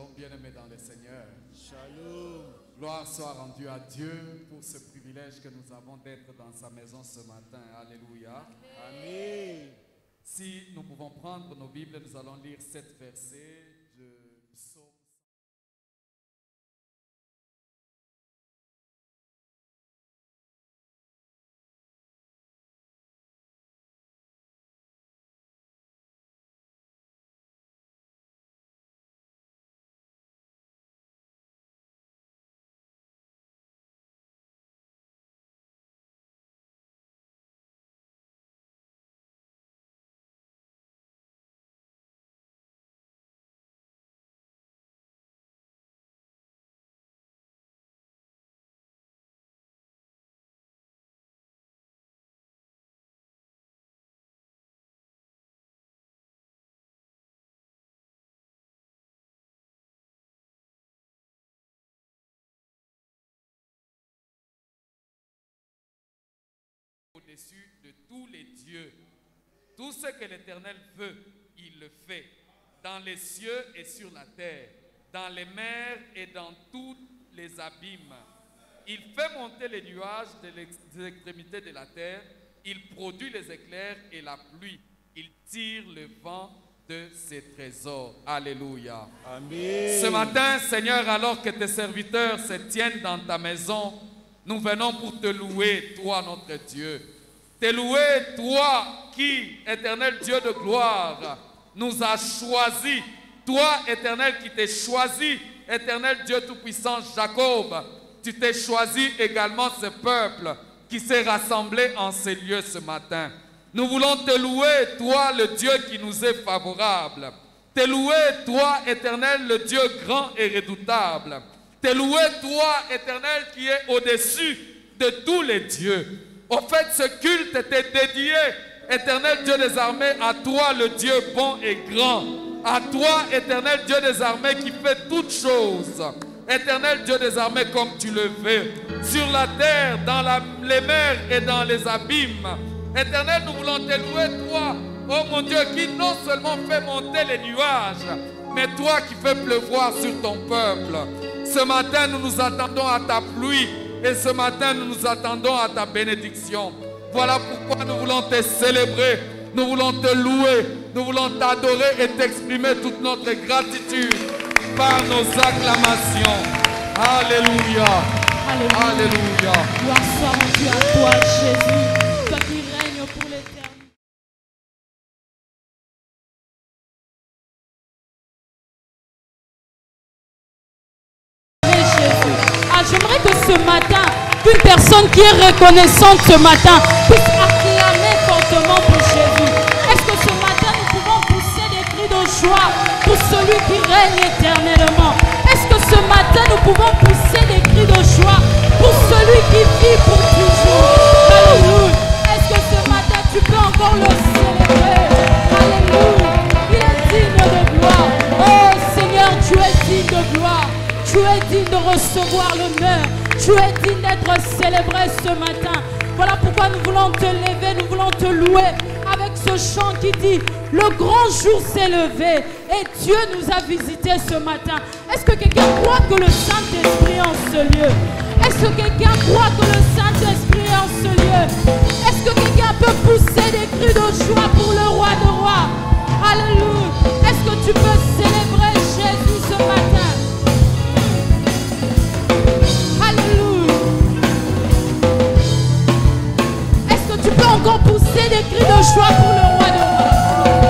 Shalom, bien-aimés dans le Seigneur. Shalom. Gloire soit rendue à Dieu pour ce privilège que nous avons d'être dans sa maison ce matin. Alléluia. Amen. Si nous pouvons prendre nos Bibles, nous allons lire 7 versets de Psaume. Au-dessus de tous les dieux. Tout ce que l'Éternel veut, il le fait. Dans les cieux et sur la terre, dans les mers et dans tous les abîmes. Il fait monter les nuages des extrémités de la terre. Il produit les éclairs et la pluie. Il tire le vent de ses trésors. Alléluia. Amen. Ce matin, Seigneur, alors que tes serviteurs se tiennent dans ta maison, nous venons pour te louer, toi notre Dieu. Te louer, toi qui, éternel Dieu de gloire, nous as choisis. Toi, éternel, qui t'es choisi, éternel Dieu tout-puissant Jacob, tu t'es choisi également ce peuple qui s'est rassemblé en ces lieux ce matin. Nous voulons te louer, toi le Dieu qui nous est favorable. Te louer, toi, éternel, le Dieu grand et redoutable. Te louer, toi, éternel, qui est au-dessus de tous les dieux. Au fait, ce culte était dédié, éternel Dieu des armées, à toi, le Dieu bon et grand. À toi, éternel Dieu des armées, qui fait toutes choses. Éternel Dieu des armées, comme tu le veux. Sur la terre, dans les mers et dans les abîmes. Éternel, nous voulons te louer, toi, oh mon Dieu, qui non seulement fait monter les nuages, mais toi qui fais pleuvoir sur ton peuple. Ce matin, nous nous attendons à ta pluie. Et ce matin, nous nous attendons à ta bénédiction. Voilà pourquoi nous voulons te célébrer. Nous voulons te louer. Nous voulons t'adorer et t'exprimer toute notre gratitude par nos acclamations. Alléluia. Alléluia. Alléluia. Gloire soit rendue à toi, Jésus, toi qui règnes pour l'éternité. J'aimerais que ce matin, une personne qui est reconnaissante ce matin puisse acclamer fortement pour Jésus. Est-ce que ce matin nous pouvons pousser des cris de joie pour celui qui règne éternellement? Est-ce que ce matin nous pouvons pousser des cris de joie pour celui qui vit pour toujours? Alléluia. Est-ce que ce matin tu peux encore le célébrer? Alléluia. Il est digne de gloire. Oh Seigneur, tu es digne de gloire. Tu es digne de recevoir l'honneur. Tu es digne d'être célébré ce matin. Voilà pourquoi nous voulons te lever, nous voulons te louer avec ce chant qui dit: le grand jour s'est levé et Dieu nous a visités ce matin. Est-ce que quelqu'un croit que le Saint-Esprit est en ce lieu? Est-ce que quelqu'un croit que le Saint-Esprit est en ce lieu? Est-ce que quelqu'un peut pousser des cris de joie pour le roi de rois? Alléluia. Est-ce que tu peux célébrer Jésus ce matin? Encore pousser des cris de joie pour le roi de rois.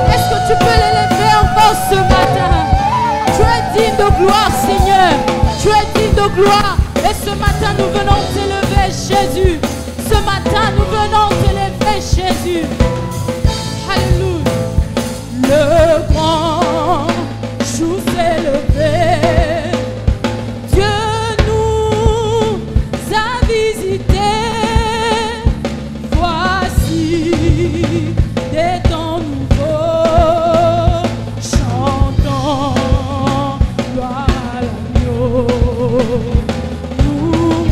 Est-ce que tu peux l'élever encore ce matin? Tu es digne de gloire, Seigneur. Tu es digne de gloire. Et ce matin, nous venons t'élever, Jésus. Ce matin, nous venons t'élever, Jésus. Alléluia. Le grand jour s'est levé. Dieu nous a visités. Des temps nouveaux, chantons gloire à l'agneau. Nous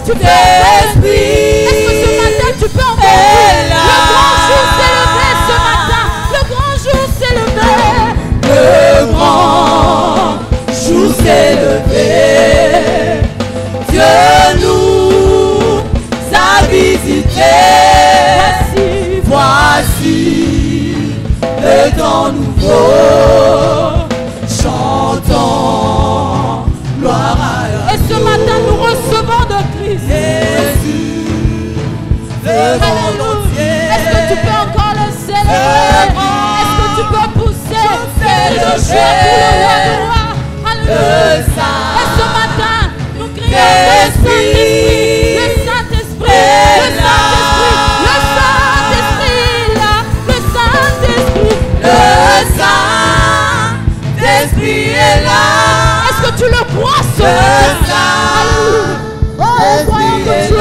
tu peux encore? Est-ce que ce matin tu peux encore dire, le grand jour s'est levé ce matin. Le grand jour s'est levé. Dieu nous a visités. Voici le temps nouveau. Chantons gloire à Dieu. Et ce matin nous recevons de Christ. Jésus, le monde entier. Est-ce que tu peux encore le célébrer? Est-ce que tu peux pousser cri de joie pour le roi de roi? Alléluia. Et ce matin, nous crions le Saint-Esprit, le Saint-Esprit, le Saint-Esprit, le Saint-Esprit, le Saint-Esprit est là. Est-ce que tu le crois ce matin? Oh, croyons que tu es le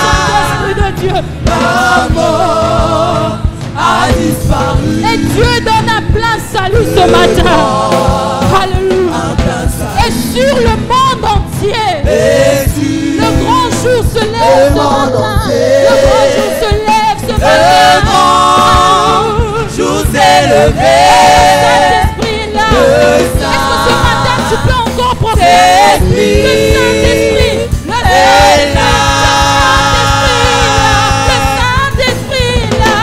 Saint-Esprit de Dieu. La mort a disparu. Et Dieu donne un plein salut ce matin. Alléluia. Et sur le monde entier, le grand jour se lève ce matin. Le grand jour se lève ce matin. Le grand jour s'est levé. Le Saint-Esprit est là. Est-ce que ce matin tu peux encore proclamer le Saint-Esprit? Le Saint-Esprit est là. Le Saint-Esprit est là.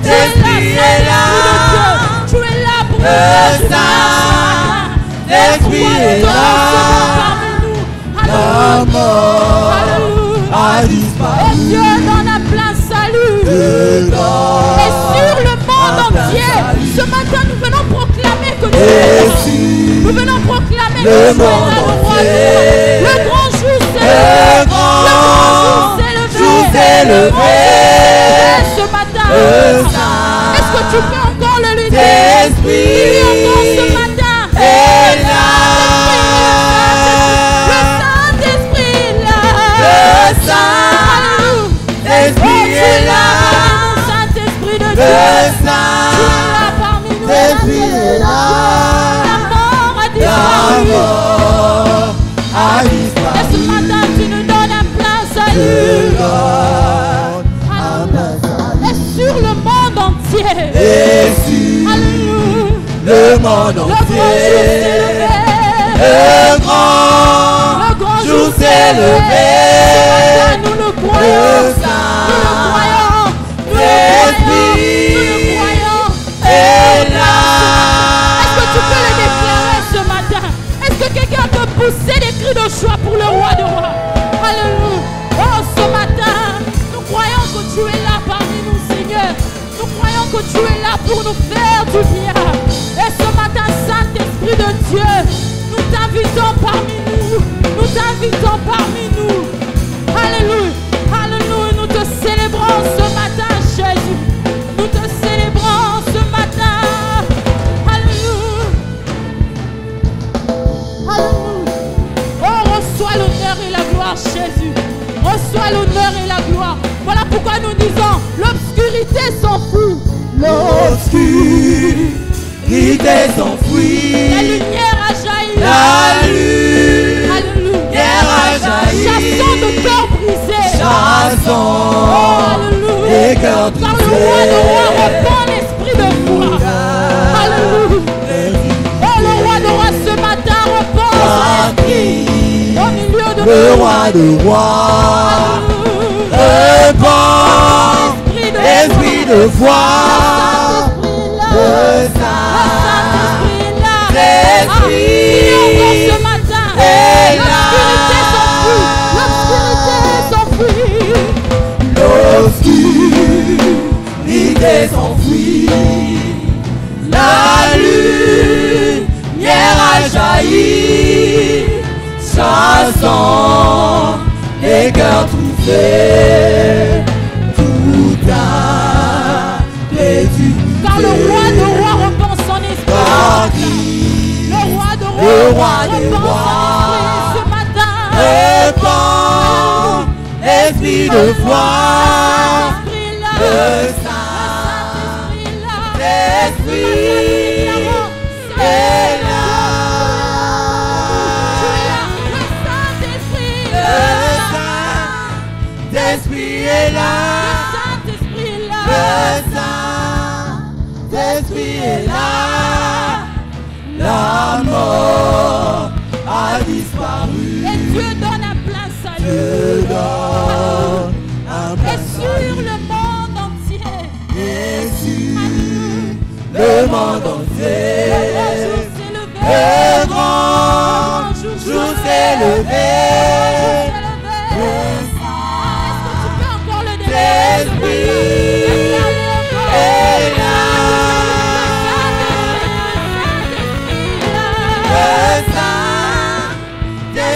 Le Saint-Esprit est là. Tu es là pour nous. Le Saint-Esprit est là. La mort a disparu. Et Dieu donne un plein salut. Et sur le monde entier, ce matin nous venons proclamer que Dieu est là. Nous venons proclamer que Dieu est là, le roi de roi. Le grand jour s'est levé. Le grand jour s'est levé. Ce matin, est-ce que tu peux encore le lui dire? Dis-lui encore ce matin. est là. Le Saint-Esprit est là. Le Saint-Esprit est là. Saint-Esprit de Dieu. Le Saint-Esprit est là. La mort a disparu. Et ce matin tu nous donnes un plein salut. Et sur le monde entier. Et sur le monde entier. Le grand jour s'est levé. Nous le croyons. Nous le croyons. Nous le croyons. Est là. Est-ce que tu peux le déclarer ce matin? Est-ce que quelqu'un peut pousser des cris de joie pour le roi de rois? Alléluia. Oh, ce matin, nous croyons que tu es là parmi nous, Seigneur. Nous croyons que tu es là pour nous faire du bien. Et ce matin, Saint-Esprit de Dieu, nous t'invitons parmi nous. Nous t'invitons parmi nous. Alléluia. Alléluia. Nous te célébrons ce matin, Jésus. Nous te célébrons ce matin. Alléluia. Alléluia. Oh, reçois l'honneur et la gloire, Jésus. Reçois l'honneur et la gloire. Voilà pourquoi nous disons, l'obscurité s'enfuit. L'obscurité s'enfuit. La lumière a jailli. La lumière a jailli. Chassons de cœurs brisés. Chassons les cœurs brisés. Car le roi de roi reprend l'esprit de foi. Alléluia. Oh, le roi de roi ce matin reprend l'esprit. Au milieu de le roi de roi. Reprend l'esprit de foi. Le Saint-Esprit ce matin est là. L'obscurité s'enfuit. La lumière a jailli. Chassant les cœurs troublés. Tout a perdu. Car le roi de roi reprend son esprit. Le roi de roi reprend son esprit ce matin. Reprend l'esprit de foi. Le Saint-Esprit est là. a disparu. Et Dieu donne un plein salut. Dieu donne un plein Et sur le monde entier. Et sur le monde entier. Le grand jour s'est levé. Le grand jour s'est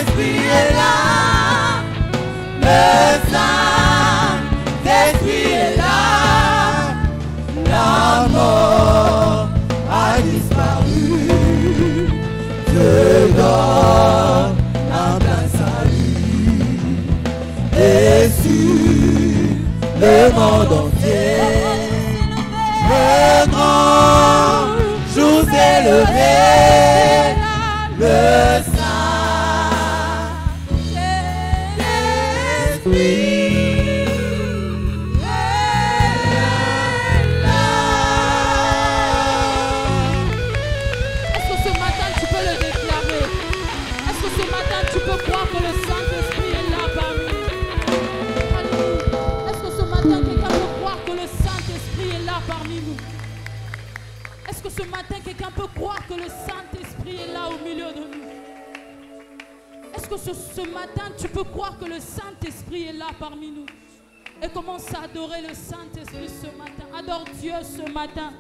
levé. La mort a disparu. Dieu donne un plein salut. Et sur le monde entier, le grand jour s'est levé. Le Saint-Esprit ce matin, quelqu'un peut croire que le Saint-Esprit est là au milieu de nous? Est-ce que ce matin, tu peux croire que le Saint-Esprit est là parmi nous? Et commence à adorer le Saint-Esprit ce matin. Adore Dieu ce matin.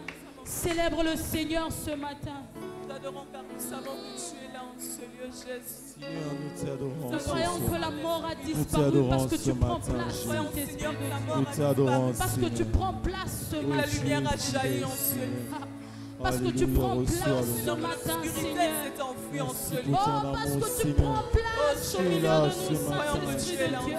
Célèbre le Seigneur ce matin. Nous t'adorons car nous savons que tu es là en ce lieu, Jésus. Seigneur, nous t'adorons. Nous croyons que la mort a disparu t'adorons parce que ce tu prends matin, place, Jésus. Saint-Esprit de Dieu. Nous t'adorons, Parce que tu prends place ce La matin. lumière a jailli en ce lieu. Parce que tu prends place ce matin, L'obscurité Seigneur. s'est enfuie en ce lieu. Oh, parce que tu prends place au milieu de nous, Saint-Esprit de Dieu.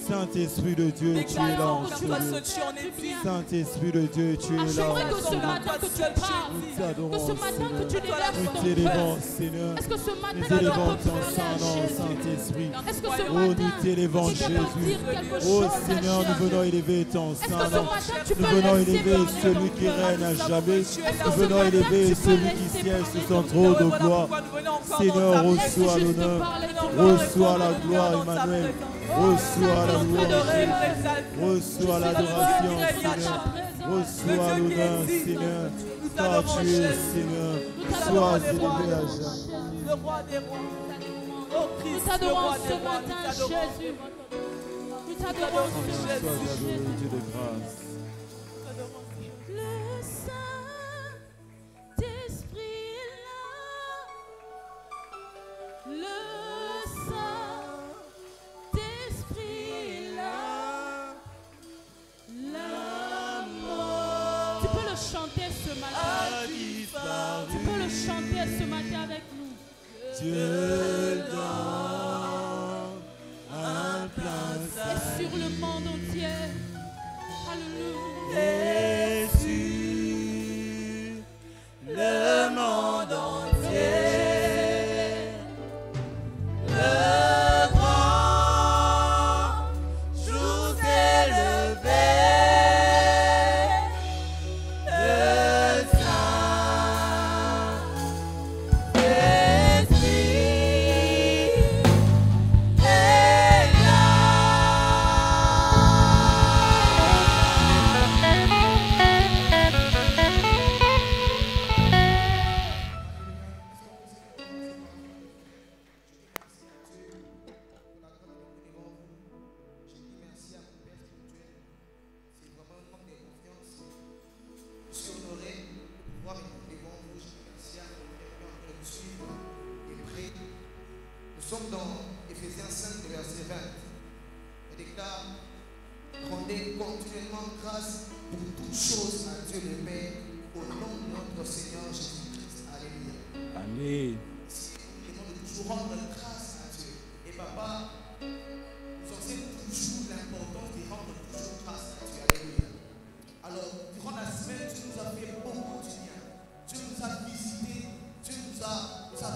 Saint-Esprit de Dieu, tu es là Déclarons en que ce toi lieu. seul tu en es digne. Saint-Esprit de Dieu, tu es là J'aimerais en que ce ce lieu. matin que tu parles, Nous que t'adorons, ce matin que tu Seigneur. libères Nous ton t'élévons, peuple. Seigneur. Est-ce que ce matin Nous quelqu'un t'élévons peut ton parler à Saint-Nom, Jésus? Saint-Esprit. Est-ce que ce Oh, matin nous t'élévons, quelqu'un peut Jésus. dire quelque Oh, chose à Seigneur, nous Jésus? venons élever ton Est-ce que ce Saint-Nom. matin tu Nous peux venons laisser élever parler celui ton qui peuple? règne à jamais. Est-ce que Nous ce venons matin, élever tu peux celui qui laisser siège parler sur ton son trône de Voilà gloire. pourquoi nous venons encore Seigneur, dans ta Laisse reçois juste l'honneur. parler ton présence. peuple. Reçois la gloire, Emmanuel. Reçois la louange. Reçois l'adoration, Seigneur. Reçois l'honneur, Seigneur. Car tu es, Seigneur. Sois élevé à jamais. Le roi des rois. Oh Nous Christ, le t'adorons roi ce des rois. matin, Nous t'adorons. Jésus. Nous t'adorons ce Sois matin, adoré, Jésus. Dieu de grâce. Le Saint-Esprit est là. Le Saint-Esprit est là. La mort. Tu peux le chanter ce matin. Tu peux le chanter ce matin avec nous. Dieu donne un plein Et sur le monde entier. Alléluia. et sur le monde entier. Le grand jour s'est levé. Le Saint-Esprit est là. Nous sommes dans Éphésiens 5, verset 20. Il déclare: rendez continuellement grâce pour toutes choses à Dieu le Père, au nom de notre Seigneur Jésus-Christ. Alléluia. Allez. Si nous demandons de toujours rendre grâce à Dieu, et papa nous enseigne toujours l'importance de rendre toujours grâce à Dieu. Alléluia. Alors, durant la semaine, Dieu nous a fait beaucoup de bien. Dieu nous a visités, Dieu nous a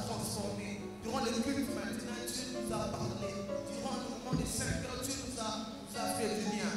transformés. Durant le culte maintenant, Dieu nous a parlé. Durant le moment des 5 heures, Dieu nous a fait du bien.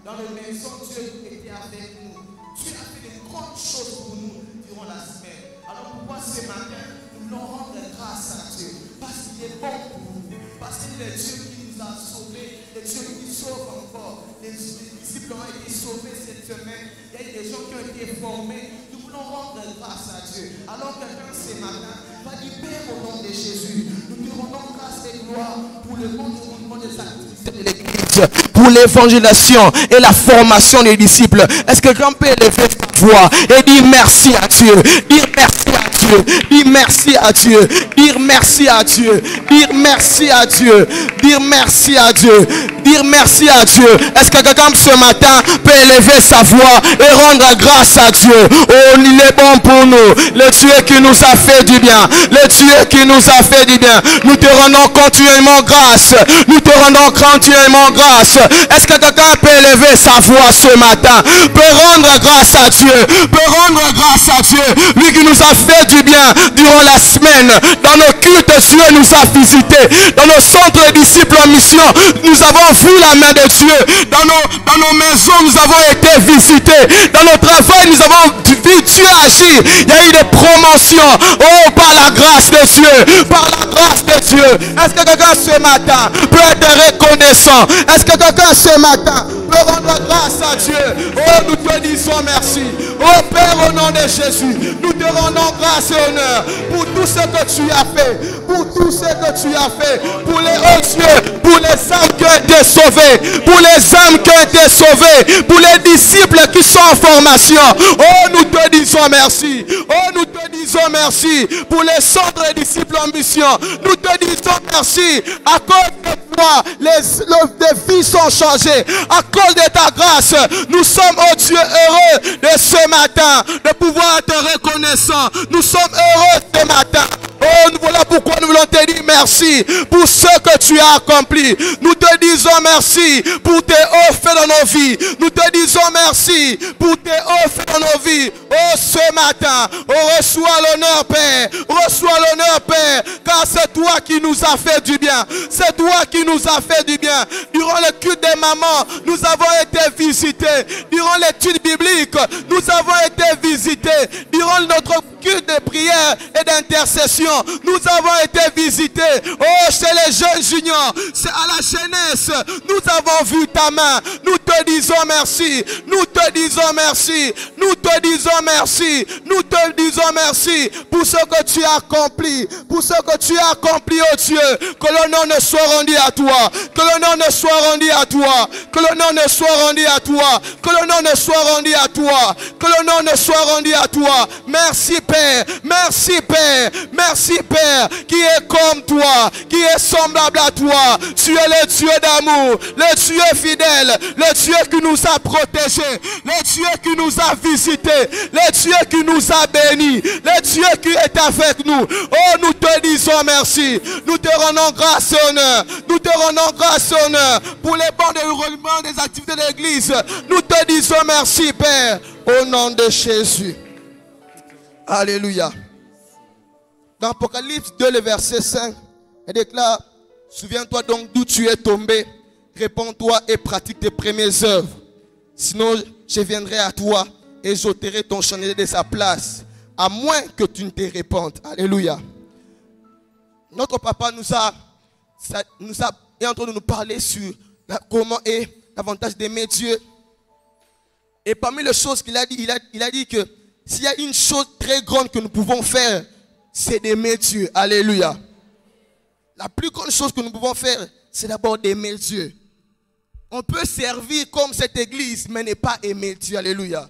Dans les maisons, Dieu était avec nous. Dieu a fait de grandes choses pour nous durant la semaine. Alors pourquoi ce matin, nous voulons rendre grâce à Dieu? parce qu'il est bon pour nous, parce qu'il est Dieu qui nous a sauvés, le Dieu qui sauve encore. Les disciples ont été sauvés cette semaine, il y a eu des gens qui ont été formés. Nous voulons rendre grâce à Dieu. Alors quelqu'un ce matin va dire, Père, au nom de Jésus, nous te rendons grâce et gloire pour le bon déroulement des activités de l'Église, pour l'évangélisation et la formation des disciples. Est-ce que quelqu'un peut élever sa voix et dire merci à Dieu, dire merci à Dieu, dire merci à Dieu, dire merci à Dieu, dire merci à Dieu, dire merci à Dieu, dire merci à Dieu. Est-ce que quelqu'un ce matin peut élever sa voix et rendre grâce à Dieu? Oh, il est bon pour nous, le Dieu qui nous a fait du bien, le Dieu qui nous a fait du bien. Nous te rendons continuellement grâce, nous te rendons continuellement grâce. Est-ce que quelqu'un peut élever sa voix ce matin, peut rendre grâce à Dieu, peut rendre grâce à Dieu, lui qui nous a fait du bien durant la semaine. Dans nos cultes, Dieu nous a visités, dans nos centres de disciples en mission, nous avons vu la main de Dieu. Dans nos maisons, nous avons été visités, dans nos travail, nous avons vu Dieu agir. Il y a eu des promotions, oh, par la grâce de Dieu, par la grâce de Dieu. Est-ce que quelqu'un ce matin peut être reconnaissant? Est-ce que quelqu'un ce matin peut rendre grâce à Dieu? Oh, nous te disons merci. Oh Père, au nom de Jésus, nous te rendons grâce et honneur pour tout ce que tu as fait, pour tout ce que tu as fait, pour les Dieu, pour les âmes qui ont été sauvées, pour les âmes qui ont été sauvées, pour les disciples qui sont en formation. Oh, nous te disons merci. Oh, nous te disons merci pour les centres de disciples en mission. Nous te disons merci. À cause de toi, les vies sont changées. À cause de ta grâce, nous sommes, oh Dieu, heureux de ce matin, de pouvoir être reconnaissants. Nous sommes heureux ce matin. Oh, voilà pourquoi nous voulons te dire merci pour ce que tu as accompli. Nous te disons merci pour tes offres dans nos vies. Nous te disons merci pour tes offres dans nos vies. Oh, ce matin, oh, reçois l'honneur, Père. Reçois l'honneur, Père, car c'est toi qui nous as fait du bien. C'est toi qui nous as fait du bien. Durant le culte des mamans, nous avons été visités. Durant l'étude biblique, nous avons été visités. Durant notre culte de prière et d'intercession, nous avons été visités. Oh, chez les jeunes juniors, c'est à la jeunesse, nous avons vu ta main. Nous te disons merci. Nous te disons merci. Nous te disons merci. Nous te disons merci pour ce que tu as accompli. Pour ce que tu as accompli, oh Dieu. Que l'honneur ne soit rendu à toi. Que l'honneur ne soit rendu à toi. Que l'honneur ne soit rendu à toi. Que l'honneur ne soit rendu à toi. Que l'honneur ne soit rendu à toi. Merci Père. Merci Père. Merci Père, qui est comme toi, qui est semblable à toi. Tu es le Dieu d'amour, le Dieu fidèle, le Dieu qui nous a protégés, le Dieu qui nous a visités, le Dieu qui nous a bénis, le Dieu qui est avec nous. Oh, nous te disons merci. Nous te rendons grâce et honneur. Nous te rendons grâce et honneur pour les bons déroulements des activités de l'Église. Nous te disons merci, Père, au nom de Jésus. Alléluia. Dans Apocalypse 2, le verset 5, elle déclare, souviens-toi donc d'où tu es tombé, répands-toi et pratique tes premières œuvres. Sinon, je viendrai à toi et j'ôterai ton chandelier de sa place, à moins que tu ne te répandes. Alléluia. Notre papa est en train de nous parler sur comment est l'avantage d'aimer Dieu. Et parmi les choses qu'il a dit, il a dit que s'il y a une chose très grande que nous pouvons faire, c'est d'aimer Dieu. Alléluia. La plus grande chose que nous pouvons faire, c'est d'abord d'aimer Dieu. On peut servir comme cette église, mais ne pas aimer Dieu. Alléluia.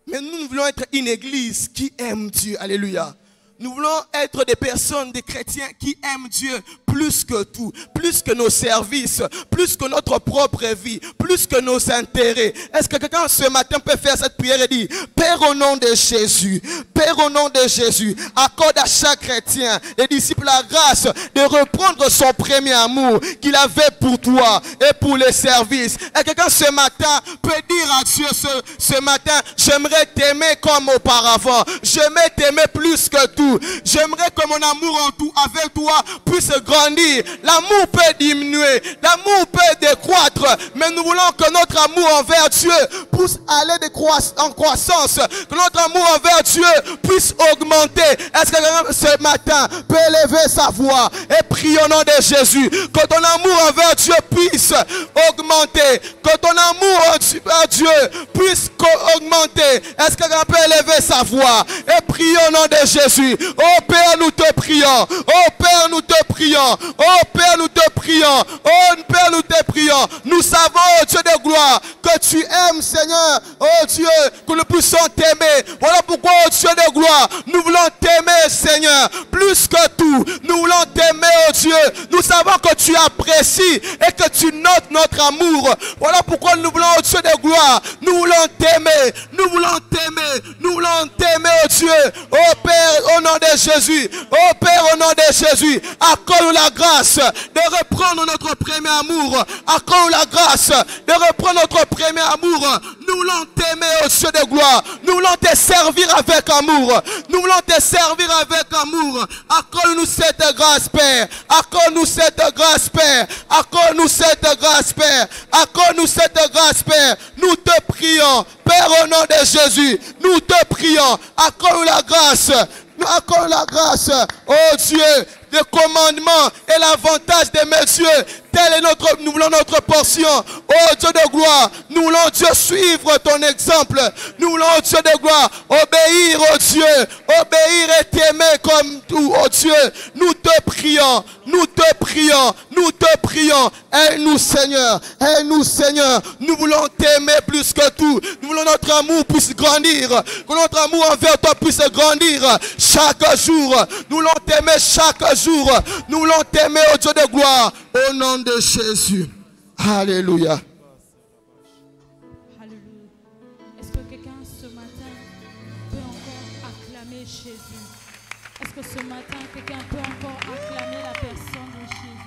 Mais nous voulons être une église qui aime Dieu. Alléluia. Nous voulons être des personnes, des chrétiens qui aiment Dieu plus que tout, plus que nos services, plus que notre propre vie, plus que nos intérêts. Est-ce que quelqu'un ce matin peut faire cette prière et dire, Père au nom de Jésus, Père au nom de Jésus, accorde à chaque chrétien et disciple la grâce de reprendre son premier amour qu'il avait pour toi et pour les services. Et quelqu'un ce matin peut dire à Dieu ce matin, j'aimerais t'aimer comme auparavant, j'aimerais t'aimer plus que tout. J'aimerais que mon amour en tout avec toi puisse grandir grandir, l'amour peut diminuer, l'amour peut décroître, mais nous voulons que notre amour envers Dieu puisse aller en croissance, que notre amour envers Dieu puisse augmenter. Est-ce que quelqu'un ce matin peut élever sa voix et prier au nom de Jésus, que ton amour envers Dieu puisse augmenter, que ton amour envers Dieu puisse augmenter. Est-ce que quelqu'un peut élever sa voix et prier au nom de Jésus? Oh Père, nous te prions. Oh Père, nous te prions. Oh Père, nous te prions. Oh Père, nous te prions. Nous savons, oh Dieu de gloire, que tu aimes, Seigneur. Oh Dieu, que nous puissions t'aimer. Voilà pourquoi, oh Dieu de gloire, nous voulons t'aimer, Seigneur, plus que tout. Nous voulons t'aimer, oh Dieu. Nous savons que tu apprécies et que tu notes notre amour. Voilà pourquoi nous voulons, oh Dieu de gloire, nous voulons t'aimer. Nous voulons t'aimer. Nous voulons t'aimer, oh Dieu. Oh Père, au nom de Jésus. Oh Père, au nom de Jésus, accorde-nous la grâce de reprendre notre premier amour. Accorde-nous la grâce de reprendre notre premier amour. Nous voulons t'aimer, oh Dieu de gloire. Nous voulons te servir avec amour. Nous voulons te servir avec amour. Accorde-nous cette grâce, Père. Accorde-nous cette grâce, Père. Accorde-nous cette grâce, Père. Accorde-nous cette grâce, Père. Nous te prions, Père, au nom de Jésus. Nous te prions. Accorde-nous la grâce. Nous accorde la grâce, oh Dieu, le commandement et l'avantage des messieurs. Tel est nous voulons notre portion. Oh Dieu de gloire, nous voulons Dieu suivre ton exemple. Nous voulons Dieu de gloire obéir au Dieu, obéir et t'aimer comme tout, oh Dieu. Nous te prions, nous te prions, nous te prions. Aide-nous Seigneur, aide-nous Seigneur. Nous voulons t'aimer plus que tout. Nous voulons notre amour puisse grandir, que notre amour envers toi puisse grandir chaque jour. Nous voulons t'aimer chaque jour. Nous voulons t'aimer, oh Dieu de gloire, au nom de Jésus. Alléluia. Alléluia. Est-ce que quelqu'un ce matin peut encore acclamer Jésus? Est-ce que ce matin quelqu'un peut encore acclamer la personne de Jésus?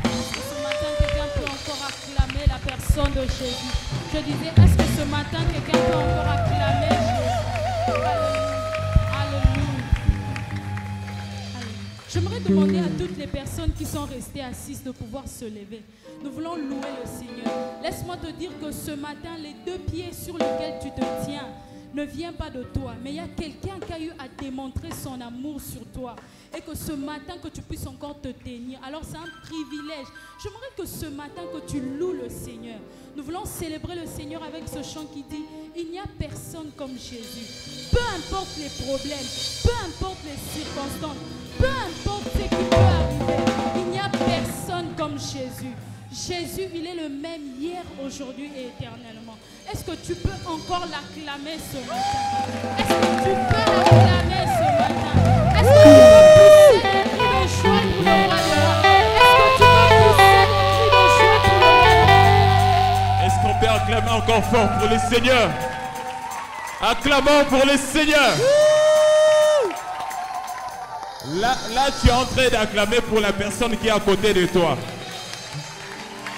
Est-ce que ce matin quelqu'un peut encore acclamer la personne de Jésus? Je disais, est-ce que ce matin quelqu'un peut encore acclamer Jésus? Alléluia. J'aimerais demander à toutes les personnes qui sont restées assises de pouvoir se lever. Nous voulons louer le Seigneur. Laisse-moi te dire que ce matin, les deux pieds sur lesquels tu te tiens ne viennent pas de toi, mais il y a quelqu'un qui a eu à démontrer son amour sur toi. Et que ce matin, que tu puisses encore te tenir. Alors c'est un privilège. J'aimerais que ce matin, que tu loues le Seigneur. Nous voulons célébrer le Seigneur avec ce chant qui dit: il n'y a personne comme Jésus. Peu importe les problèmes, peu importe les circonstances, peu importe ce qui peut arriver, il n'y a personne comme Jésus. Jésus, il est le même hier, aujourd'hui et éternellement. Est-ce que tu peux encore l'acclamer ce matin? Est-ce que tu peux l'acclamer ce matin? Est-ce que tu peux pousser des cris de joie pour le roi de roi? Est-ce que tu peux pousser des cris de joie pour le roi de roi? Est-ce qu'on peut acclamer encore fort pour le Seigneur? Acclamons pour le Seigneur. Là, tu es en train d'acclamer pour la personne qui est à côté de toi.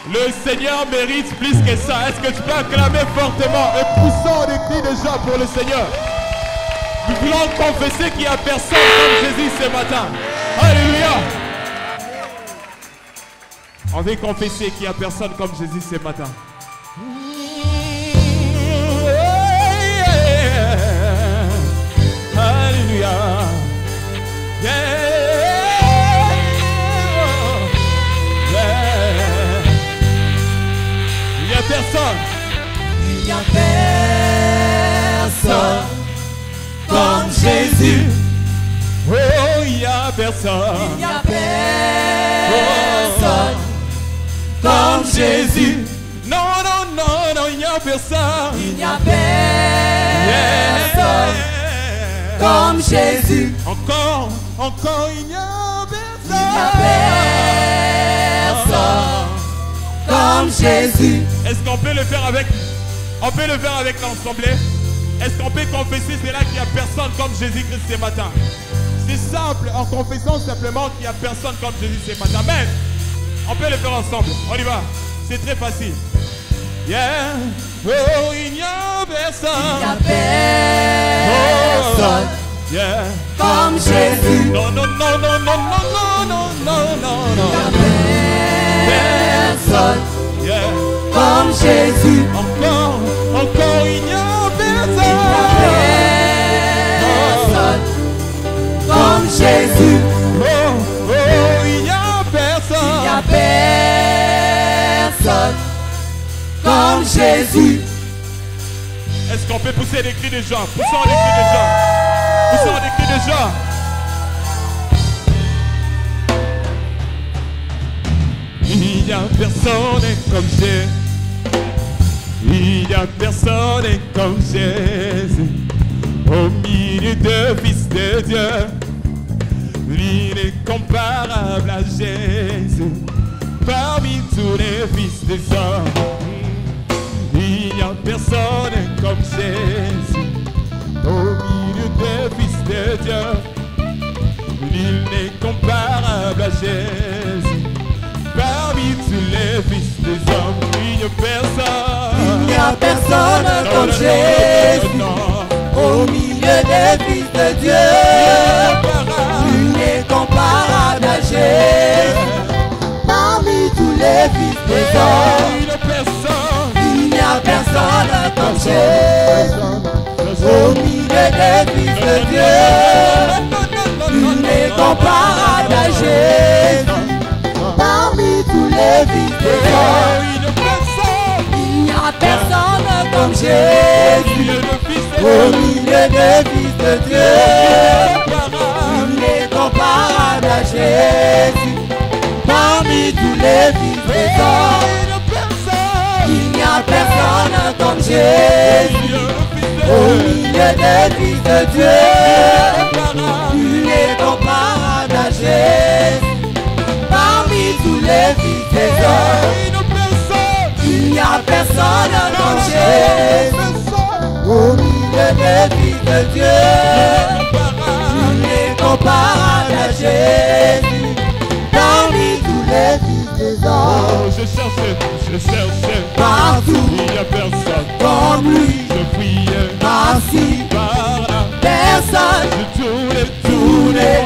Le Seigneur mérite plus que ça. Est-ce que tu peux acclamer fortement et poussant des cris de joie pour le Seigneur? Nous voulons confesser qu'il n'y a personne comme Jésus ce matin. Alléluia. On veut confesser qu'il n'y a personne comme Jésus ce matin. Alléluia. Il n'y a personne. Il n'y a personne comme Jésus. Oh, il n'y a personne. Il n'y a personne comme Jésus. Non, non, non, non, il n'y a personne. Il n'y a personne comme Jésus. Encore, il n'y a personne. Il n'y a personne comme Jésus. Est-ce qu'on peut le faire avec? On peut le faire avec l'Assemblée? Est-ce qu'on peut confesser cela qu'il n'y a personne comme Jésus-Christ ce matin? C'est simple, en confessant simplement qu'il n'y a personne comme Jésus ce matin. Mais on peut le faire ensemble. On y va. C'est très facile. Yeah. Oh, il n'y a personne. Il n'y a personne yeah. comme Jésus. Non, non, non, non, non, non, non, non, Personne Yeah. comme Jésus. Encore, encore, il n'y a personne. Personne comme Jésus. Oh, oh, il n'y a personne. Il n'y a personne comme Jésus. Est-ce qu'on peut pousser des cris de joie? Poussons des cris de joie. Poussons des cris de joie. Il n'y a personne comme Jésus. Il n'y a personne comme Jésus. Au milieu de fils de Dieu, l'incomparable à Jésus. Parmi tous les fils des hommes, il n'y a personne comme Jésus. Au milieu des fils de Dieu, l'incomparable à Jésus. Parmi tous les fils des hommes, il n'y a personne. Il n'y a personne comme Jésus. Au milieu des fils de Dieu, l'incomparable à Jésus. Parmi tous les fils des hommes, il n'y a personne comme Jésus. Au milieu des fils de Dieu, l'incomparable à Jésus. Parmi tous les fils des hommes, il n'y a personne comme Jésus. Au milieu des fils de Dieu, l'incomparable à Jésus. Parmi tous les fils des hommes, il n'y a personne comme Jésus. Au milieu des fils de Dieu, l'incomparable à Jésus. Parmi tous les fils des hommes, il n'y a personne comme Jésus. Au milieu des fils de Dieu, l'incomparable à Jésus. Parmi tous les fils des hommes, Oh, je cherchais partout, il n'y a personne comme lui, je priais par-ci, par là, personne, de tous les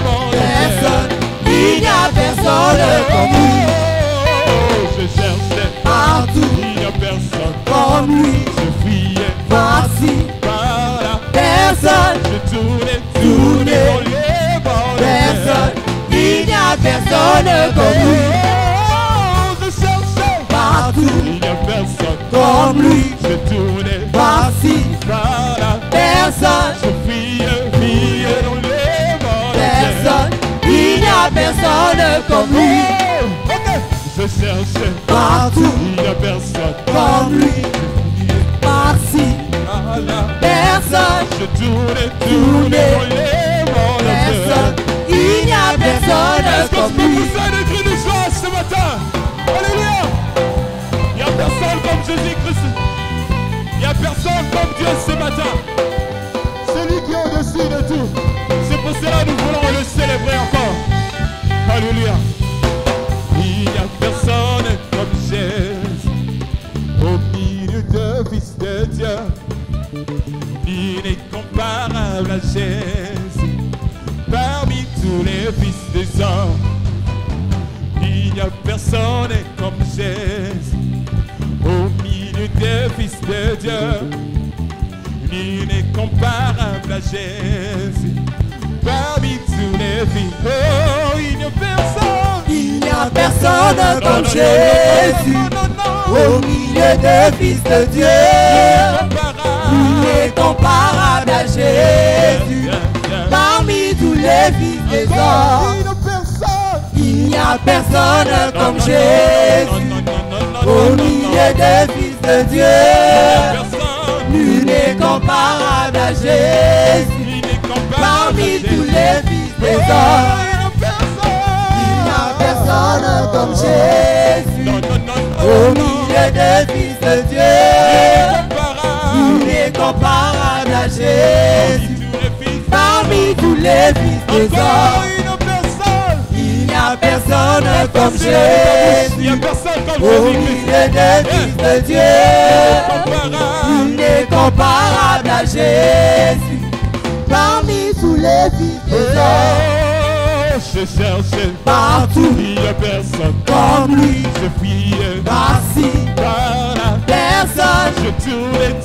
mondes. personne, il n'y a personne comme lui, Oh, je cherchais partout, il n'y a personne comme lui, je priais par-ci, par là, personne, de tous les mondes. personne, il n'y a personne comme lui, Oh, je cherchais partout, il n'y a personne comme lui, je tournais par-ci, par là, personne, je priais dans les mondes. personne, il n'y a personne comme lui, Je cherchais partout, il n'y a personne comme lui, par-ci, par là, personne, je tournais dans les mondes. personne, il n'y a personne Est-ce qu'on comme peut lui. pousser des cris de joie ce matin? Alléluia! Il n'y a personne comme Jésus-Christ. Il n'y a personne comme Dieu ce matin. Celui qui est au-dessus de tout. C'est pour cela que nous voulons le célébrer encore. Alléluia! Il n'y a personne comme Jésus. Au milieu de fils de Dieu. L'incomparable à Jésus. Parmi tous les fils des hommes, il n'y a personne comme Jésus. Au milieu des fils de Dieu, l'incomparable à Jésus. Parmi tous les fils, oh, il n'y a personne. Il n'y a personne comme Jésus. Au milieu des fils de Dieu, l'incomparable à Jésus. Parmi tous les fils des hommes, il n'y a personne comme Jésus. Au milieu des fils de Dieu, l'incomparable à Jésus. Parmi tous les fils des hommes, il n'y a personne comme Jésus. Au milieu des fils de Dieu, l'incomparable à Jésus. Parmi tous les fils des hommes, il n'y a personne comme Jésus. Au milieu des fils de Dieu, l'incomparable à Jésus. Parmi tous les fils des hommes, je cherchais partout, il n'y a personne comme lui, je priais par-ci, par-là, personne, je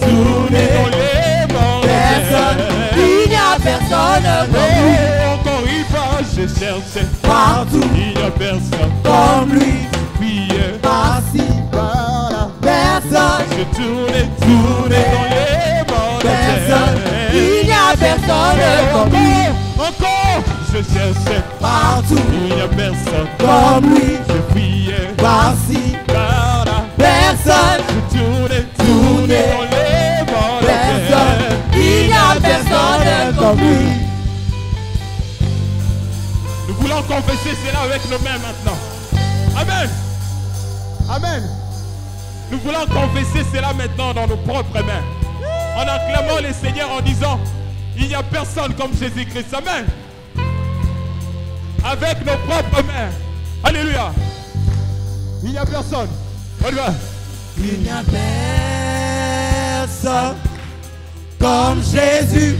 tournais dans les mondes. personne, il n'y a personne comme lui, Encore une fois, je cherchais partout, il n'y a personne comme lui, je priais par-ci, par-là, personne, je tournais dans les mondes. personne, il n'y a personne comme lui, Encore, je cherchais partout, il n'y a personne comme lui, je priais par-ci, par-là, personne, je tournais tournais dans les mondes. personne, il n'y a personne comme lui. Nous voulons confesser cela avec nos mains maintenant. Amen. Amen. Nous voulons confesser cela maintenant dans nos propres mains. En acclamant le Seigneur en disant, il n'y a personne comme Jésus-Christ. Amen. Avec nos propres mains. Alléluia. Il n'y a personne. On y va. Il n'y a personne comme Jésus.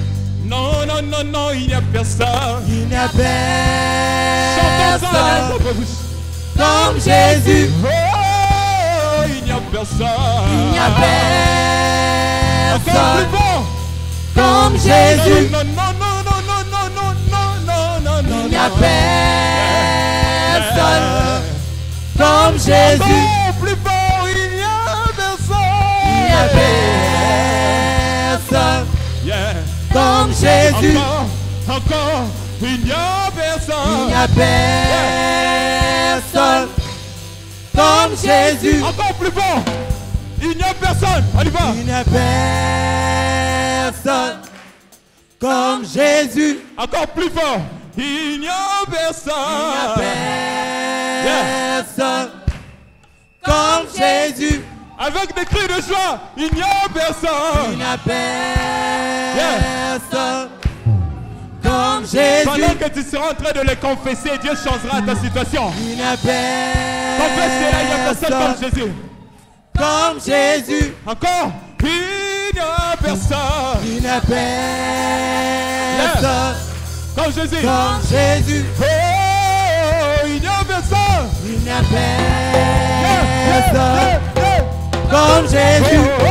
Non, non, non, non, il n'y a personne. Il n'y a Chantons ça avec personne notre bouche. comme Jésus. Oh, il n'y a personne. Il n'y a Encore plus personne fort. comme Jésus. Non, non, non, non, non, non, non, non, non, non, non. Il n'y a personne comme Jésus. Encore plus fort, il n'y a personne. Il n'y a personne Yeah. comme Jésus. Encore, il n'y a personne. Il n'y a personne comme Jésus. Encore plus fort, il n'y a personne. On y va. Il n'y a personne comme Jésus. Encore plus fort, il n'y a personne. Il n'y a personne comme Jésus. Avec des cris de joie, il n'y a Il personne. n'y a personne comme Jésus. Pendant que tu seras en train de les confesser, Dieu changera ta situation. Il n'y a Confesse cela, il n'y a personne comme personne Jésus. comme Jésus. Encore, il n'y a personne. Il n'y a personne Comme Jésus. comme Jésus. Oh, il n'y a personne. Il n'y a personne comme Jésus. Oh,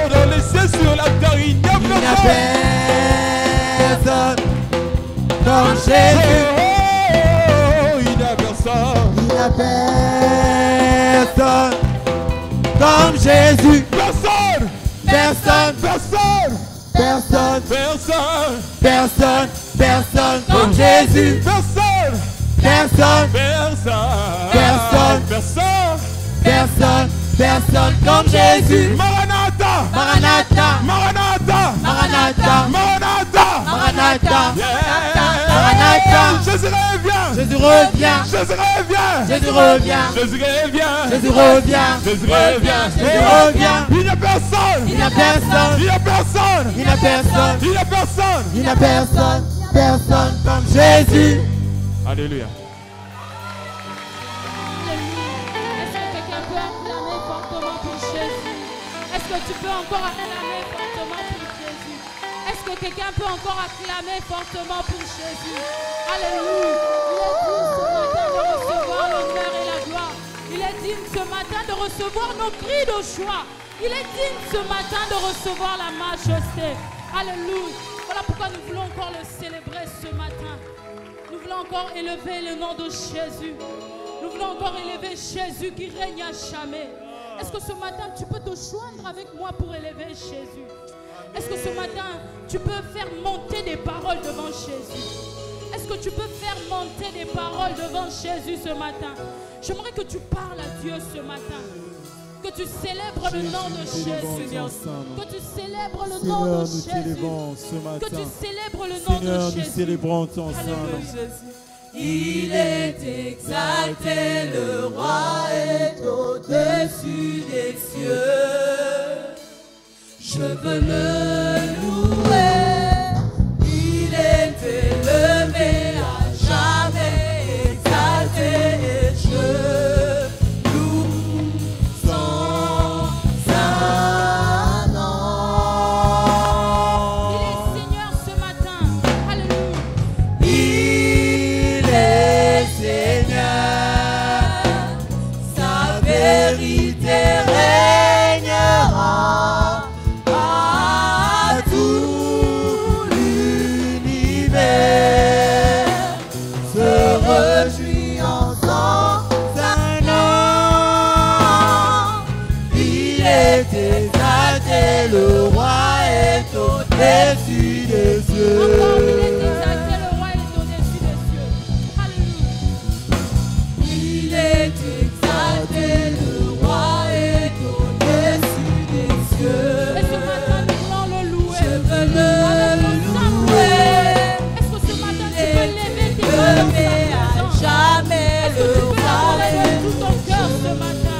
dans les cieux, sur la terre, il n'y a Il n'y a personne. personne comme Jésus. Oh, il n'y a personne. Il n'y a personne comme Jésus. Personne. Personne, Personne. personne, Personne. personne, personne comme Jésus. Personne. Personne, Personne. Personne. Personne. personne, personne comme Jésus. Maranatha. Maranatha, Maranatha. Maranatha, Maranatha. Maranatha, Yeah. Maranatha. Jésus revient. Jésus revient, Jésus revient. Jésus revient, Jésus revient. Jésus revient, Jésus revient. Jésus revient. Il n'y a personne. Il n'y a personne, Il n'y a personne. il n'y a personne, Il n'y a personne. il n'y a personne, personne comme Jésus. Alléluia. Est-ce que quelqu'un peut acclamer fortement pour Jésus? Est-ce que tu peux encore acclamer fortement pour Jésus? Est-ce que quelqu'un peut encore acclamer fortement pour Jésus? Alléluia. Il est digne ce matin de recevoir l'honneur et la gloire. Il est digne ce matin de recevoir nos cris de joie. Il est digne ce matin de recevoir la majesté. Alléluia. Voilà pourquoi nous voulons encore le célébrer ce matin. Nous voulons encore élever le nom de Jésus. Nous voulons encore élever Jésus qui règne à jamais. Est-ce que ce matin tu peux te joindre avec moi pour élever Jésus? Est-ce que ce matin tu peux faire monter des paroles devant Jésus? Est-ce que tu peux faire monter des paroles devant Jésus ce matin? J'aimerais que tu parles à Dieu ce matin. Que tu célèbres le nom de Jésus. Que tu célèbres le nom de Jésus. Que tu célèbres le nom de Seigneur, nous Jésus. célébrons ton Alléluia. Saint-Nom. Il est exalté, le roi est au-dessus des cieux. Je veux le louer, il est élevé à jamais, exalté et je loue son saint nom. Il est Seigneur ce matin. Alléluia. Il est est exalté, le roi est au-dessus des cieux. Encore, il est exalté, le roi est au-dessus des cieux. Alléluia. Il est exalté, le roi est au-dessus des cieux. Et ce matin, nous voulons le louer. Je veux le louer. Est-ce que ce matin, tu peux lever tes mains dans sa Lever à présence? jamais Est-ce que le tu peux roi adorer de est tout ton cœur ce matin?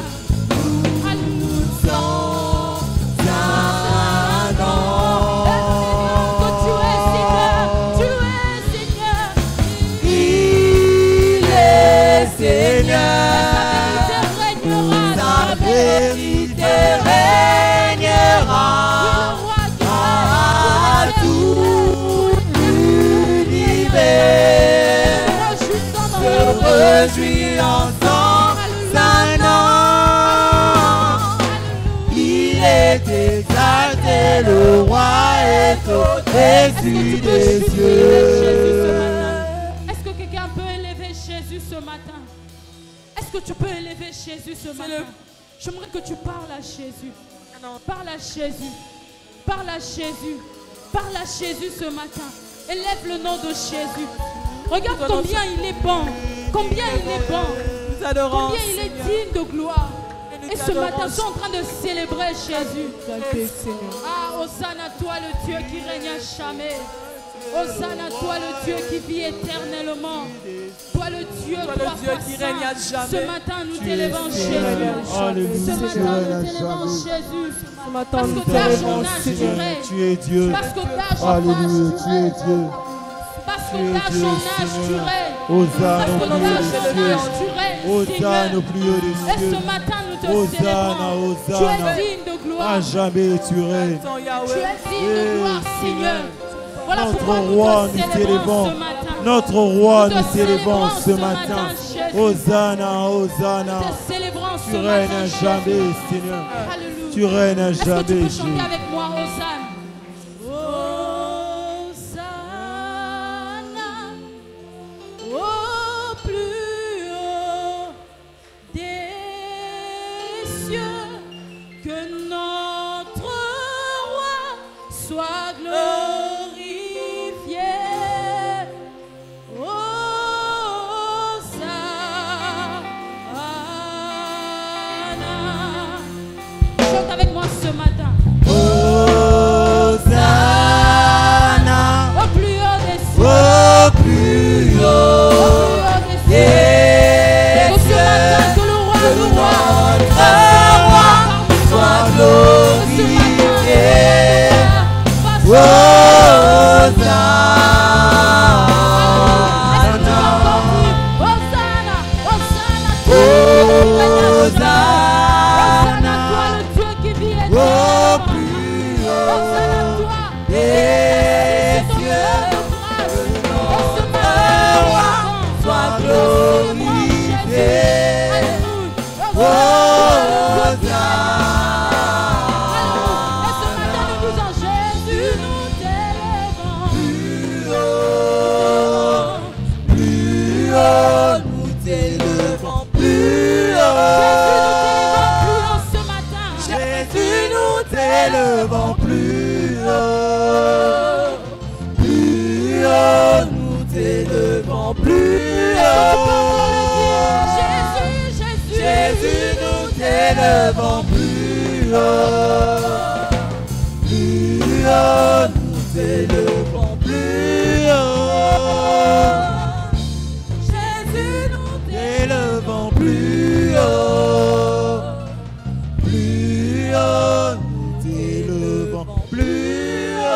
Alléluia. Que tu es Seigneur, tu es Seigneur. Il est Seigneur, Sa vérité régnera. sa vérité régnera à tout l'univers. Se réjouit ensemble d'un nom. Il est exalté, le roi est au-dessus des cieux. Est-ce que quelqu'un peut élever Jésus ce matin? Est-ce que tu peux élever Jésus ce matin? J'aimerais que tu parles à Jésus. Parle à Jésus. Parle à Jésus. Parle à Jésus ce matin. Élève le nom de Jésus. Regarde combien il est bon. Combien il est bon. Nous adorons. Combien il est digne de gloire. Et ce matin, nous sommes en train de célébrer Jésus. Ah, Hosanna, toi le Dieu qui règne à jamais. Hosanna, toi le Dieu qui vit éternellement. Toi le Dieu, qui règne à jamais. Ce matin, nous t'élevons Jésus. Alléluia, Ce tu matin, règnes nous à t'élevons jamais. Jésus. matin, Parce nous que d'âge en Tellement âge, tu Seigneur, règnes. tu es Dieu. Parce que d'âge en Alléluia, âge, tu es Dieu. parce que Tu es d'âge Dieu, en âge, tu Seigneur. règnes. Hosanna Parce au que plus haut d'âge des en cieux. âge, tu règnes, Hosanna au Seigneur. plus haut des Et cieux. ce matin, nous te Hosanna, célébrons. Tu Hosanna. es digne de gloire. À jamais tu règnes. Tu es digne de gloire, Seigneur. Voilà Notre pourquoi nous roi, te nous célébrons célébrons. ce matin. Notre roi, Nous nous te célébrons ce célébrons matin. Jésus. Hosanna, Hosanna. Nous te célébrons Tu ce règnes matin, à Jésus. jamais, Seigneur. Alléluia. Tu règnes à Est-ce que tu jamais, peux Jésus. chanter avec moi, Hosanna? Hosanna, au plus haut des cieux, que notre roi soit glorifié. Hosanna. Chante avec moi ce matin. Hosanna. Au plus haut des cieux. Au plus haut Et que ce matin, que le roi soit glorifié. Hosanna, Hosanna, Hosanna. toi le Dieu qui vit Au éternellement. plus haut Hosanna, toi. des cieux. Soit glorifié. Plus haut, nous t'élevons plus haut. Jésus, nous t'élevons plus haut. Plus haut, nous t'élevons plus haut. Jésus, nous t'élevons plus haut. Plus haut, nous t'élevons plus haut. Jésus, nous t'élevons plus haut. Plus haut, nous t'élevons plus haut.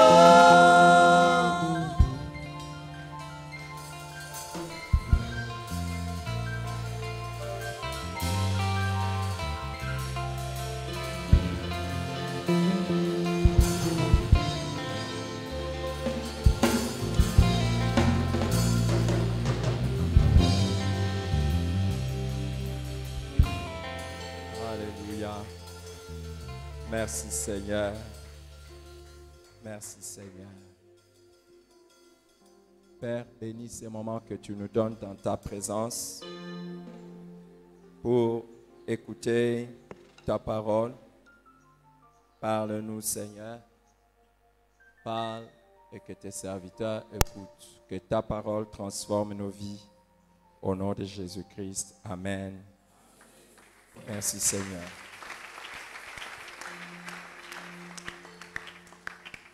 Alléluia. Merci Seigneur. Merci Seigneur. Père, bénis ces moments que tu nous donnes dans ta présence pour écouter ta parole. Parle-nous, Seigneur. Parle et que tes serviteurs écoutent. Que ta parole transforme nos vies. Au nom de Jésus-Christ. Amen. Merci, Seigneur.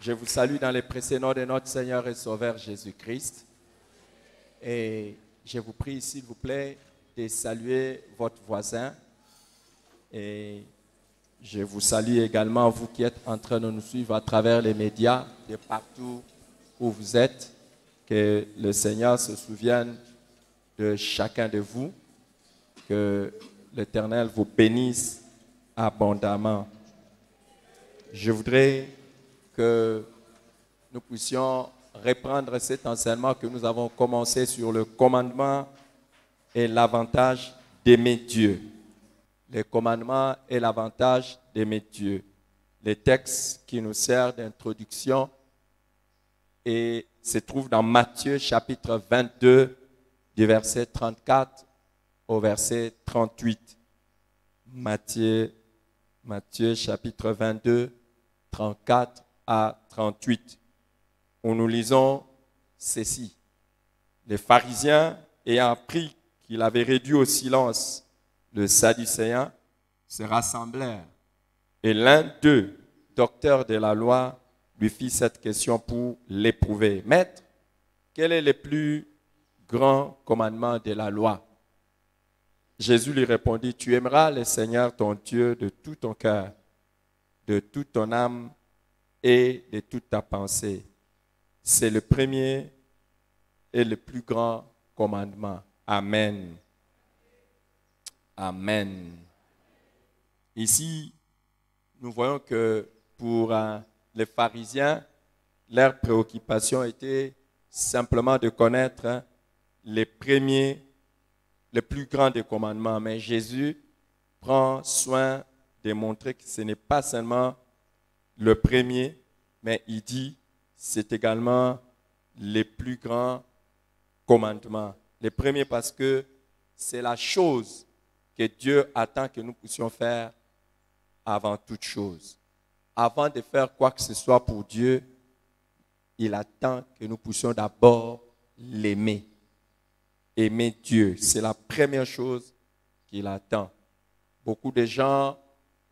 Je vous salue dans les précieux noms de notre Seigneur et Sauveur Jésus-Christ. Et je vous prie, s'il vous plaît, de saluer votre voisin. Et je vous salue également, vous qui êtes en train de nous suivre à travers les médias, de partout où vous êtes. Que le Seigneur se souvienne de chacun de vous. Que l'Éternel vous bénisse abondamment. Je voudrais que nous puissions reprendre cet enseignement que nous avons commencé sur le commandement et l'avantage d'aimer Dieu. Le commandement et l'avantage d'aimer Dieu. Les textes qui nous servent d'introduction et se trouvent dans Matthieu chapitre 22 du verset 34 au verset 38. Matthieu chapitre 22, 34 à 38, où nous lisons ceci. Les pharisiens, ayant appris qu'il avait réduit au silence le Sadducéen, se rassemblèrent. Et l'un d'eux, docteur de la loi, lui fit cette question pour l'éprouver. Maître, quel est le plus grand commandement de la loi? Jésus lui répondit, tu aimeras le Seigneur ton Dieu de tout ton cœur, de toute ton âme et de toute ta pensée. C'est le premier et le plus grand commandement. Amen. Amen. Ici, nous voyons que pour les pharisiens, leur préoccupation était simplement de connaître les plus grands des commandements. Mais Jésus prend soin de montrer que ce n'est pas seulement le premier, mais il dit c'est également les plus grands commandements. Le premier parce que c'est la chose que Dieu attend que nous puissions faire avant toute chose. Avant de faire quoi que ce soit pour Dieu, il attend que nous puissions d'abord l'aimer. Aimer Dieu, c'est la première chose qu'il attend. Beaucoup de gens,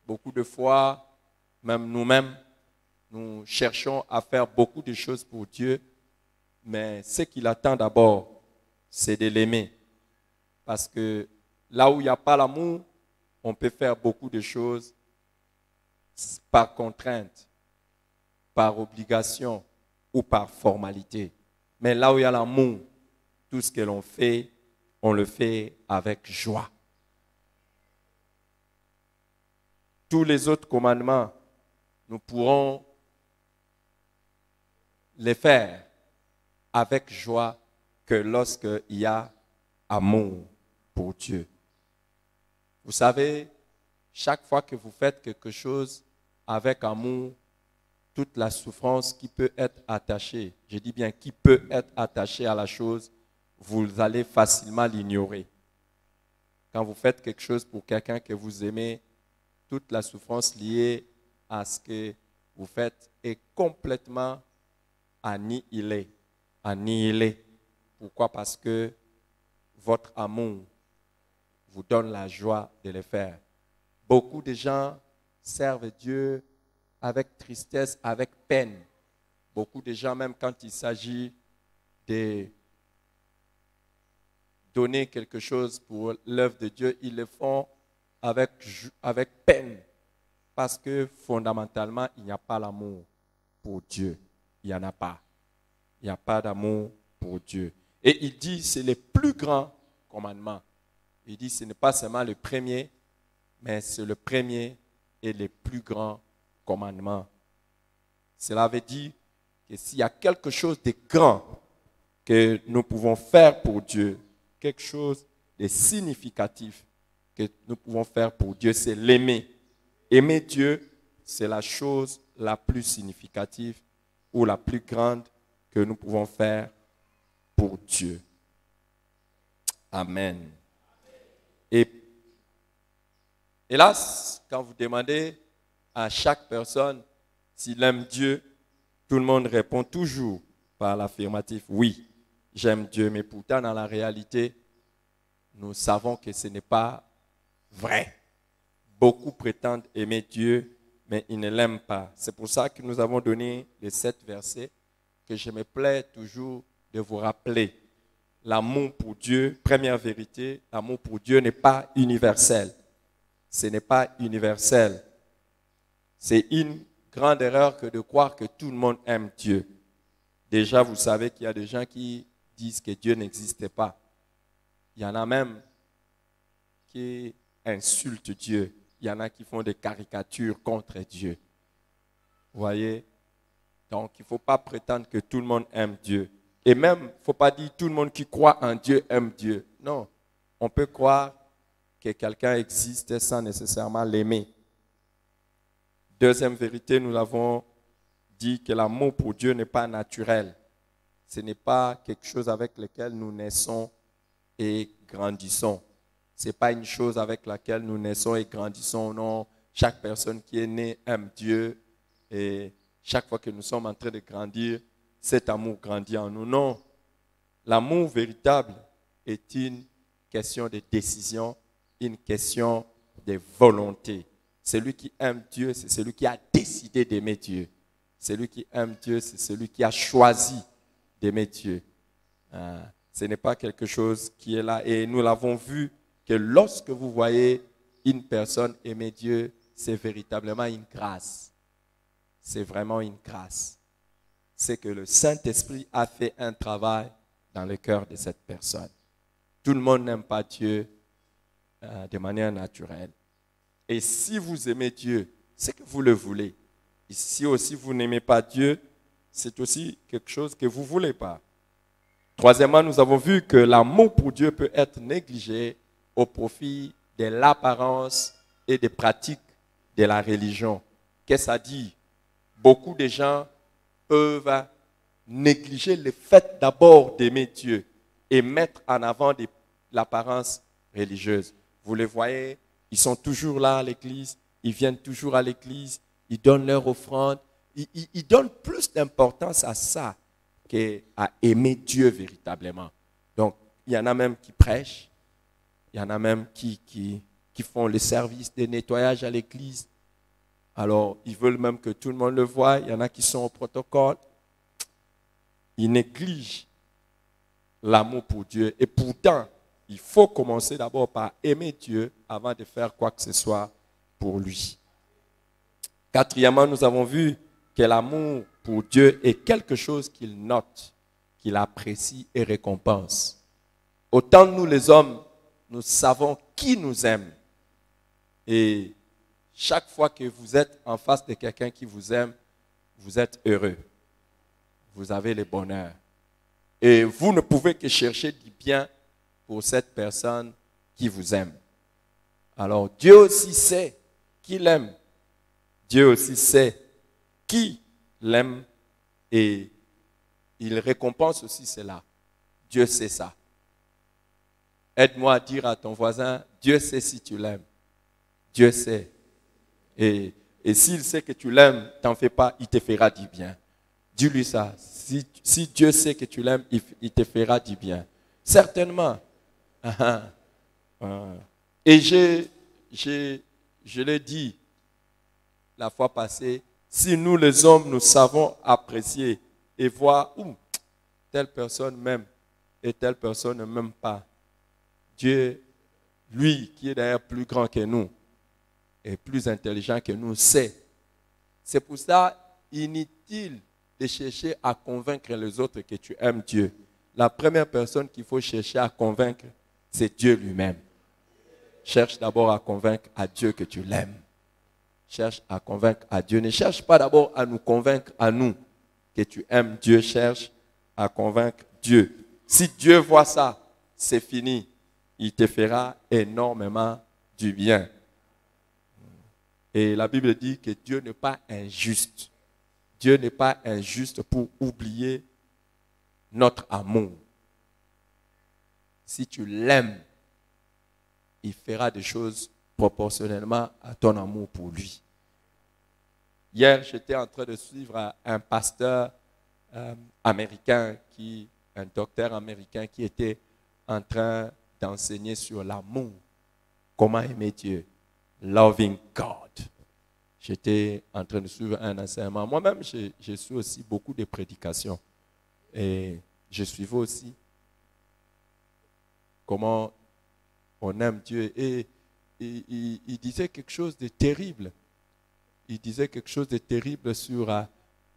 beaucoup de fois, même nous-mêmes, nous cherchons à faire beaucoup de choses pour Dieu, mais ce qu'il attend d'abord, c'est de l'aimer. Parce que là où il n'y a pas l'amour, on peut faire beaucoup de choses par contrainte, par obligation ou par formalité. Mais là où il y a l'amour, tout ce que l'on fait, on le fait avec joie. Tous les autres commandements, nous pourrons les faire avec joie que lorsqu'il y a amour pour Dieu. Vous savez, chaque fois que vous faites quelque chose avec amour, toute la souffrance qui peut être attachée, je dis bien qui peut être attachée à la chose, vous allez facilement l'ignorer. Quand vous faites quelque chose pour quelqu'un que vous aimez, toute la souffrance liée à ce que vous faites est complètement annihilée. Annihilée. Pourquoi? Parce que votre amour vous donne la joie de le faire. Beaucoup de gens servent Dieu avec tristesse, avec peine. Beaucoup de gens, même quand il s'agit de donner quelque chose pour l'œuvre de Dieu, ils le font avec peine. Parce que fondamentalement, il n'y a pas l'amour pour Dieu. Il n'y en a pas. Il n'y a pas d'amour pour Dieu. Et il dit, c'est le plus grand commandement. Il dit, ce n'est pas seulement le premier, mais c'est le premier et le plus grand commandement. Cela veut dire que s'il y a quelque chose de grand que nous pouvons faire pour Dieu, quelque chose de significatif que nous pouvons faire pour Dieu, c'est l'aimer. Aimer Dieu, c'est la chose la plus significative ou la plus grande que nous pouvons faire pour Dieu. Amen. Et hélas, quand vous demandez à chaque personne s'il aime Dieu, tout le monde répond toujours par l'affirmatif. Oui, j'aime Dieu, mais pourtant dans la réalité, nous savons que ce n'est pas vrai. Beaucoup prétendent aimer Dieu, mais ils ne l'aiment pas. C'est pour ça que nous avons donné les 7 versets que je me plais toujours de vous rappeler. L'amour pour Dieu, première vérité, l'amour pour Dieu n'est pas universel. Ce n'est pas universel. C'est une grande erreur que de croire que tout le monde aime Dieu. Déjà, vous savez qu'il y a des gens qui disent que Dieu n'existe pas. Il y en a même qui insultent Dieu. Il y en a qui font des caricatures contre Dieu. Vous voyez? Donc, il ne faut pas prétendre que tout le monde aime Dieu. Et même, il ne faut pas dire que tout le monde qui croit en Dieu aime Dieu. Non, on peut croire que quelqu'un existe sans nécessairement l'aimer. Deuxième vérité, nous avons dit que l'amour pour Dieu n'est pas naturel. Ce n'est pas quelque chose avec lequel nous naissons et grandissons. Ce n'est pas une chose avec laquelle nous naissons et grandissons. Non, chaque personne qui est née aime Dieu et chaque fois que nous sommes en train de grandir, cet amour grandit en nous. Non, l'amour véritable est une question de décision, une question de volonté. Celui qui aime Dieu, c'est celui qui a décidé d'aimer Dieu. Celui qui aime Dieu, c'est celui qui a choisi d'aimer Dieu. Ce n'est pas quelque chose qui est là. Et nous l'avons vu que lorsque vous voyez une personne aimer Dieu, c'est véritablement une grâce. C'est vraiment une grâce. C'est que le Saint-Esprit a fait un travail dans le cœur de cette personne. Tout le monde n'aime pas Dieu de manière naturelle. Et si vous aimez Dieu, c'est que vous le voulez. Et si aussi vous n'aimez pas Dieu, c'est aussi quelque chose que vous ne voulez pas. Troisièmement, nous avons vu que l'amour pour Dieu peut être négligé au profit de l'apparence et des pratiques de la religion. Qu'est-ce que ça dit? Beaucoup de gens peuvent négliger le fait d'abord d'aimer Dieu et mettre en avant l'apparence religieuse. Vous les voyez, ils sont toujours là à l'église, ils viennent toujours à l'église, ils donnent leur offrande. Ils donnent plus d'importance à ça qu'à aimer Dieu véritablement. Donc, il y en a même qui prêchent, il y en a même qui font le service de nettoyage à l'église. Alors, ils veulent même que tout le monde le voie. Il y en a qui sont au protocole. Ils négligent l'amour pour Dieu. Et pourtant, il faut commencer d'abord par aimer Dieu avant de faire quoi que ce soit pour lui. Quatrièmement, nous avons vu que l'amour pour Dieu est quelque chose qu'il note, qu'il apprécie et récompense. Autant nous les hommes, nous savons qui nous aime. Et chaque fois que vous êtes en face de quelqu'un qui vous aime, vous êtes heureux. Vous avez le bonheur. Et vous ne pouvez que chercher du bien pour cette personne qui vous aime. Alors Dieu aussi sait qui l'aime. Dieu aussi sait qui l'aime et il récompense aussi cela. Dieu sait ça. Aide-moi à dire à ton voisin, Dieu sait si tu l'aimes. Dieu sait. Et s'il sait que tu l'aimes, t'en fais pas, il te fera du bien. Dis-lui ça. Si Dieu sait que tu l'aimes, il te fera du bien. Certainement. Et je l'ai dit la fois passée, si nous les hommes, nous savons apprécier et voir où telle personne m'aime et telle personne ne m'aime pas, Dieu, lui qui est d'ailleurs plus grand que nous et plus intelligent que nous, sait. C'est pour ça inutile de chercher à convaincre les autres que tu aimes Dieu. La première personne qu'il faut chercher à convaincre, c'est Dieu lui-même. Cherche d'abord à convaincre à Dieu que tu l'aimes. Cherche à convaincre à Dieu. Ne cherche pas d'abord à nous convaincre à nous que tu aimes Dieu. Cherche à convaincre Dieu. Si Dieu voit ça, c'est fini. Il te fera énormément du bien. Et la Bible dit que Dieu n'est pas injuste. Dieu n'est pas injuste pour oublier notre amour. Si tu l'aimes, il fera des choses proportionnellement à ton amour pour lui. Hier, j'étais en train de suivre un pasteur américain, un docteur américain qui était en train d'enseigner sur l'amour. Comment aimer Dieu. Loving God. J'étais en train de suivre un enseignement. Moi-même, je suis aussi beaucoup de prédications. Et je suivais aussi comment on aime Dieu. Et il disait quelque chose de terrible. Il disait quelque chose de terrible sur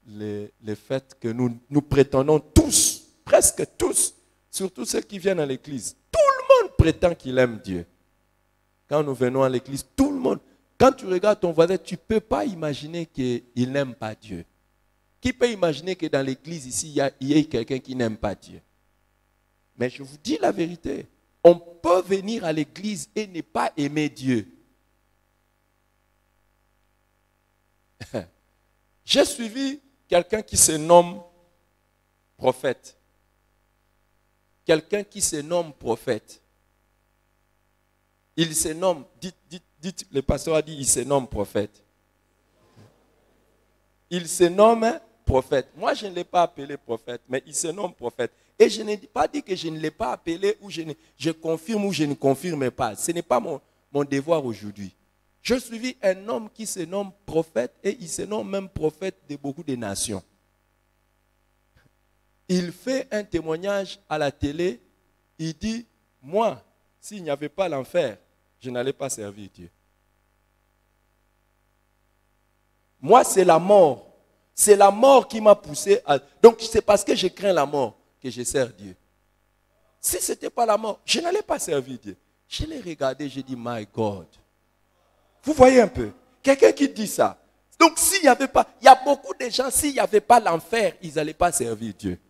le fait que nous prétendons tous, presque tous, surtout ceux qui viennent à l'église. Tout le monde prétend qu'il aime Dieu. Quand nous venons à l'église, tout le monde, quand tu regardes ton voisin, tu ne peux pas imaginer qu'il n'aime pas Dieu. Qui peut imaginer que dans l'église ici, il y ait quelqu'un qui n'aime pas Dieu? Mais je vous dis la vérité, on peut venir à l'église et ne pas aimer Dieu. J'ai suivi quelqu'un qui se nomme prophète. Quelqu'un qui se nomme prophète. Il se nomme, dites, le pasteur a dit, il se nomme prophète. Il se nomme prophète. Moi, je ne l'ai pas appelé prophète, mais il se nomme prophète. Et je n'ai pas dit que je ne l'ai pas appelé ou je confirme ou je ne confirme pas. Ce n'est pas mon devoir aujourd'hui. Je suivis un homme qui se nomme prophète et il se nomme même prophète de beaucoup de nations. Il fait un témoignage à la télé. Il dit, moi, s'il n'y avait pas l'enfer, je n'allais pas servir Dieu. Moi, c'est la mort. C'est la mort qui m'a poussé à... Donc, c'est parce que je crains la mort que je sers Dieu. Si ce n'était pas la mort, je n'allais pas servir Dieu. Je l'ai regardé, j'ai dit, my God. Vous voyez un peu, quelqu'un qui dit ça. Donc, s'il n'y avait pas, il y a beaucoup de gens, s'il n'y avait pas l'enfer, ils n'allaient pas servir Dieu.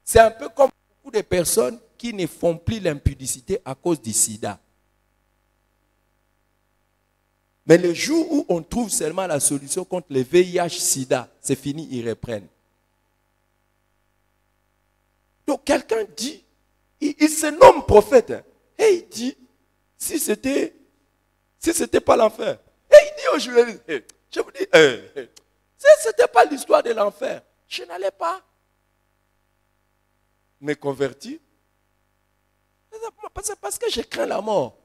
C'est un peu comme beaucoup de personnes qui ne font plus l'impudicité à cause du sida. Mais le jour où on trouve seulement la solution contre le VIH-sida, c'est fini, ils reprennent. Donc quelqu'un dit, il se nomme prophète, et il dit, si c'était pas l'enfer, et il dit aux journalistes, je vous dis, si ce n'était pas l'histoire de l'enfer, je n'allais pas me convertir. Parce que je crains la mort.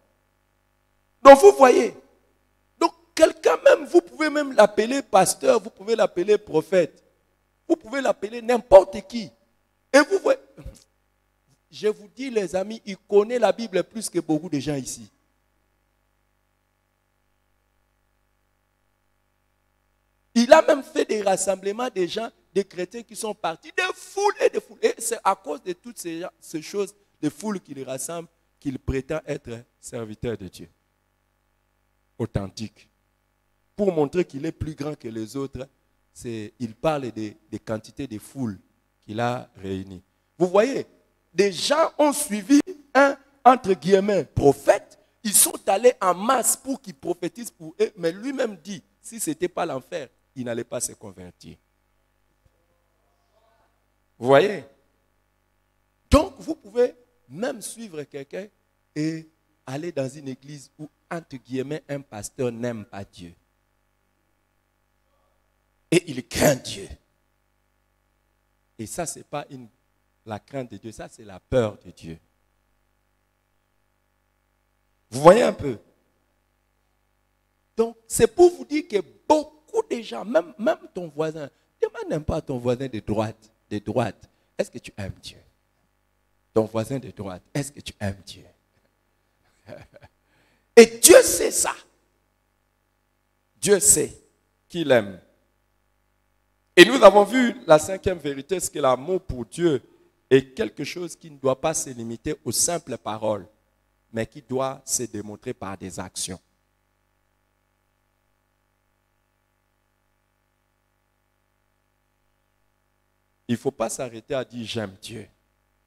Donc vous voyez, donc quelqu'un même, vous pouvez même l'appeler pasteur, vous pouvez l'appeler prophète, vous pouvez l'appeler n'importe qui. Et vous voyez, je vous dis les amis, il connaît la Bible plus que beaucoup de gens ici. Il a même fait des rassemblements des gens, des chrétiens qui sont partis, des foules et des foules. Et c'est à cause de toutes ces choses, des foules qui les rassemblent, qu'il prétend être serviteur de Dieu. Authentique. Pour montrer qu'il est plus grand que les autres, il parle des quantités de foules qu'il a réunies. Vous voyez, des gens ont suivi un, entre guillemets, prophète. Ils sont allés en masse pour qu'il prophétise pour eux. Mais lui-même dit, si ce n'était pas l'enfer, il n'allait pas se convertir. Vous voyez? Donc, vous pouvez même suivre quelqu'un et aller dans une église où, entre guillemets, un pasteur n'aime pas Dieu. Et il craint Dieu. Et ça, ce n'est pas la crainte de Dieu, ça, c'est la peur de Dieu. Vous voyez un peu? Donc, c'est pour vous dire que beaucoup de gens, même ton voisin, demande même pas à ton voisin de droite, est-ce que tu aimes Dieu? Ton voisin de droite, est-ce que tu aimes Dieu? Et Dieu sait ça. Dieu sait qu'il aime. Et nous avons vu la cinquième vérité, c'est que l'amour pour Dieu est quelque chose qui ne doit pas se limiter aux simples paroles, mais qui doit se démontrer par des actions. Il ne faut pas s'arrêter à dire j'aime Dieu,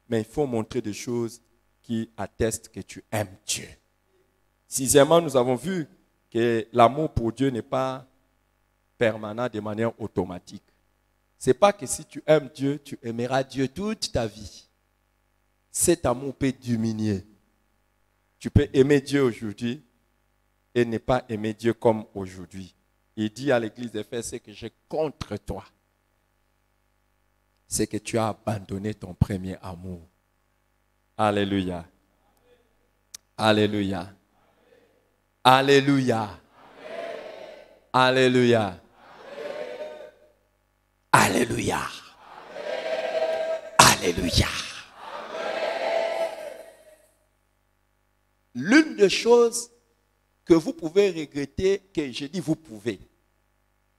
mais il faut montrer des choses qui attestent que tu aimes Dieu. Sixièmement, nous avons vu que l'amour pour Dieu n'est pas permanent de manière automatique. Ce n'est pas que si tu aimes Dieu, tu aimeras Dieu toute ta vie. Cet amour peut diminuer. Tu peux aimer Dieu aujourd'hui, et ne pas aimer Dieu comme aujourd'hui. Il dit à l'église d'Éphèse, ce que j'ai contre toi, c'est que tu as abandonné ton premier amour. Alléluia. Alléluia. Alléluia. Alléluia. Alléluia. Alléluia. L'une des choses que vous pouvez regretter, que je dis vous pouvez,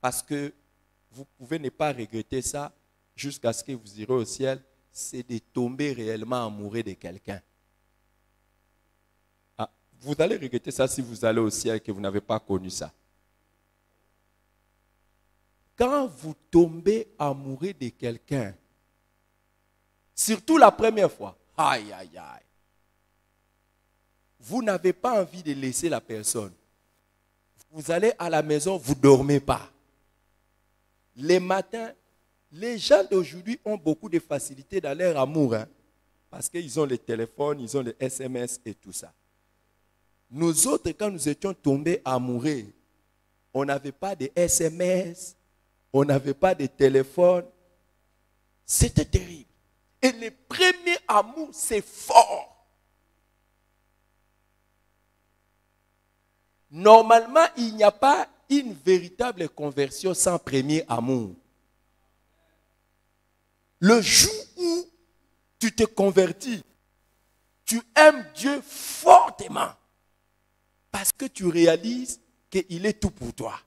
parce que vous pouvez ne pas regretter ça jusqu'à ce que vous irez au ciel, c'est de tomber réellement amoureux de quelqu'un. Ah, vous allez regretter ça si vous allez au ciel et que vous n'avez pas connu ça. Quand vous tombez amoureux de quelqu'un, surtout la première fois, aïe, aïe, aïe, vous n'avez pas envie de laisser la personne. Vous allez à la maison, vous ne dormez pas. Les matins, les gens d'aujourd'hui ont beaucoup de facilité dans leur amour, hein, parce qu'ils ont les téléphones, ils ont les SMS et tout ça. Nous autres, quand nous étions tombés amoureux, on n'avait pas de SMS, on n'avait pas de téléphone. C'était terrible. Et le premier amour, c'est fort. Normalement, il n'y a pas une véritable conversion sans premier amour. Le jour où tu te convertis, tu aimes Dieu fortement parce que tu réalises qu'il est tout pour toi.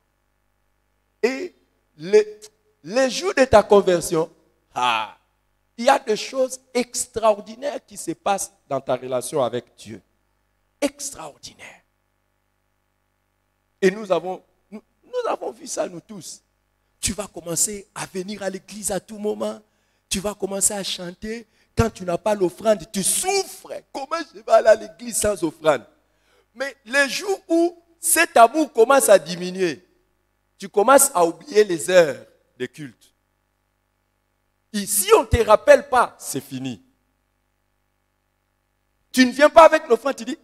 Et les jours de ta conversion, il y a des choses extraordinaires qui se passent dans ta relation avec Dieu. Extraordinaires. Et nous avons vu ça, nous tous. Tu vas commencer à venir à l'église à tout moment. Tu vas commencer à chanter. Quand tu n'as pas l'offrande, tu souffres. Comment je vais aller à l'église sans offrande? Mais les jours où cet amour commence à diminuer, tu commences à oublier les heures de culte. Et si on ne te rappelle pas, c'est fini. Tu ne viens pas avec l'offrande, tu dis,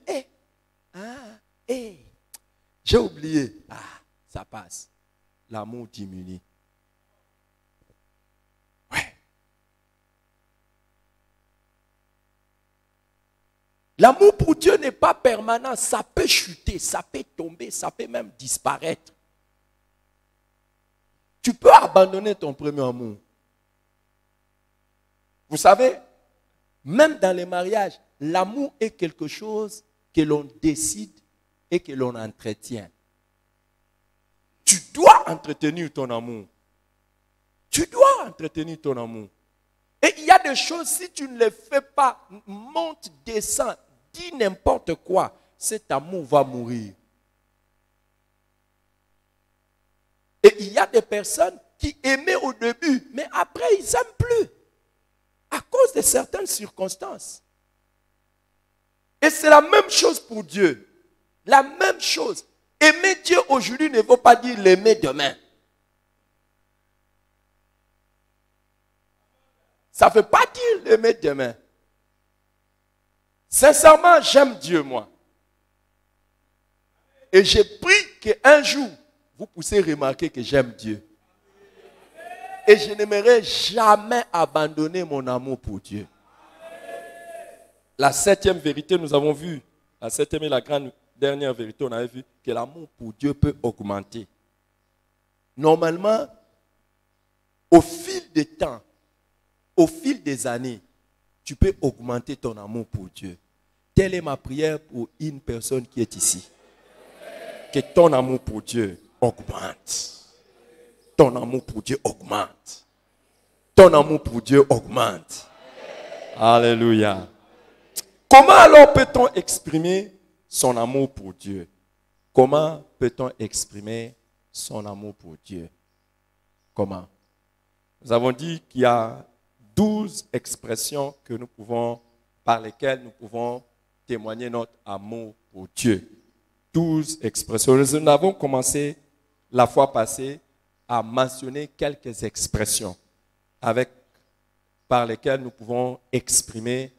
j'ai oublié. Ça passe. L'amour diminue. Ouais. L'amour pour Dieu n'est pas permanent. Ça peut chuter, ça peut tomber, ça peut même disparaître. Tu peux abandonner ton premier amour. Vous savez, même dans les mariages, l'amour est quelque chose que l'on décide et que l'on entretient. Tu dois entretenir ton amour. Tu dois entretenir ton amour. Et il y a des choses, si tu ne les fais pas, monte, descend, dis n'importe quoi, cet amour va mourir. Et il y a des personnes qui aimaient au début, mais après ils n'aiment plus. À cause de certaines circonstances. Et c'est la même chose pour Dieu. La même chose. Aimer Dieu aujourd'hui ne veut pas dire l'aimer demain. Ça ne veut pas dire l'aimer demain. Sincèrement, j'aime Dieu, moi. Et j'ai pris qu'un jour, vous puissiez remarquer que j'aime Dieu. Et je n'aimerais jamais abandonner mon amour pour Dieu. La septième vérité, nous avons vu, la septième et la grande dernière vérité, on avait vu que l'amour pour Dieu peut augmenter. Normalement, au fil des temps, au fil des années, tu peux augmenter ton amour pour Dieu. Telle est ma prière pour une personne qui est ici. Que ton amour pour Dieu augmente. Ton amour pour Dieu augmente. Ton amour pour Dieu augmente. Alléluia. Comment alors peut-on exprimer son amour pour Dieu? Comment peut-on exprimer son amour pour Dieu? Comment? Nous avons dit qu'il y a 12 expressions que nous pouvons, par lesquelles nous pouvons témoigner notre amour pour Dieu. 12 expressions. Nous avons commencé la fois passée à mentionner quelques expressions par lesquelles nous pouvons exprimer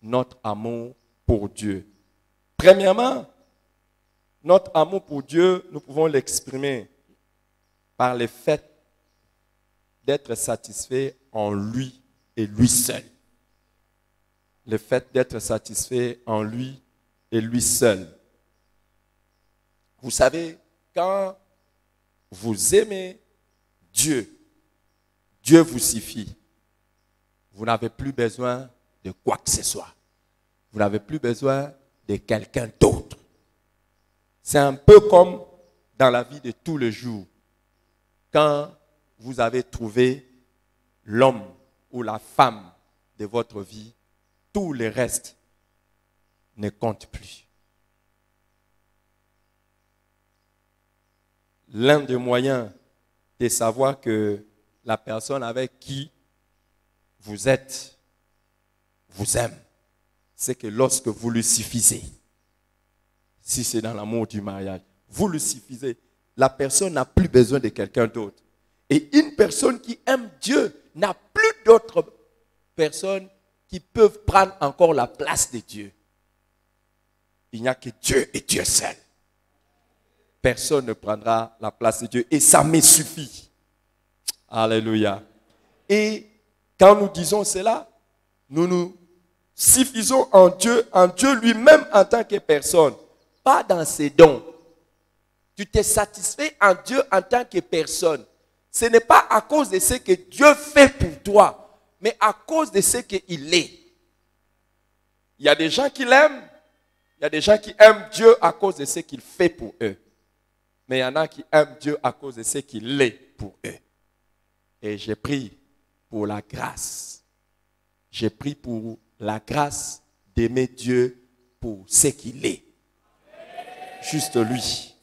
notre amour pour Dieu. Premièrement, Notre amour pour Dieu, nous pouvons l'exprimer par le fait d'être satisfait en lui et lui seul. Le fait d'être satisfait en lui et lui seul. Vous savez, quand vous aimez Dieu, Dieu vous suffit. Vous n'avez plus besoin de quoi que ce soit. Vous n'avez plus besoin de quelqu'un d'autre. C'est un peu comme dans la vie de tous les jours. Quand vous avez trouvé l'homme ou la femme de votre vie, tout le reste ne compte plus. L'un des moyens de savoir que la personne avec qui vous êtes vous aime, c'est que lorsque vous lui suffisez, si c'est dans l'amour du mariage, vous lui suffisez, la personne n'a plus besoin de quelqu'un d'autre. Et une personne qui aime Dieu n'a plus d'autres personnes qui peuvent prendre encore la place de Dieu. Il n'y a que Dieu et Dieu seul. Personne ne prendra la place de Dieu. Et ça me suffit. Alléluia. Et quand nous disons cela, nous nous suffisons en Dieu lui-même en tant que personne. Pas dans ses dons. Tu t'es satisfait en Dieu en tant que personne. Ce n'est pas à cause de ce que Dieu fait pour toi, mais à cause de ce qu'il est. Il y a des gens qui l'aiment, il y a des gens qui aiment Dieu à cause de ce qu'il fait pour eux. Mais il y en a qui aiment Dieu à cause de ce qu'il est pour eux. Et j'ai prié pour la grâce. J'ai prié pour la grâce d'aimer Dieu pour ce qu'il est. Juste lui.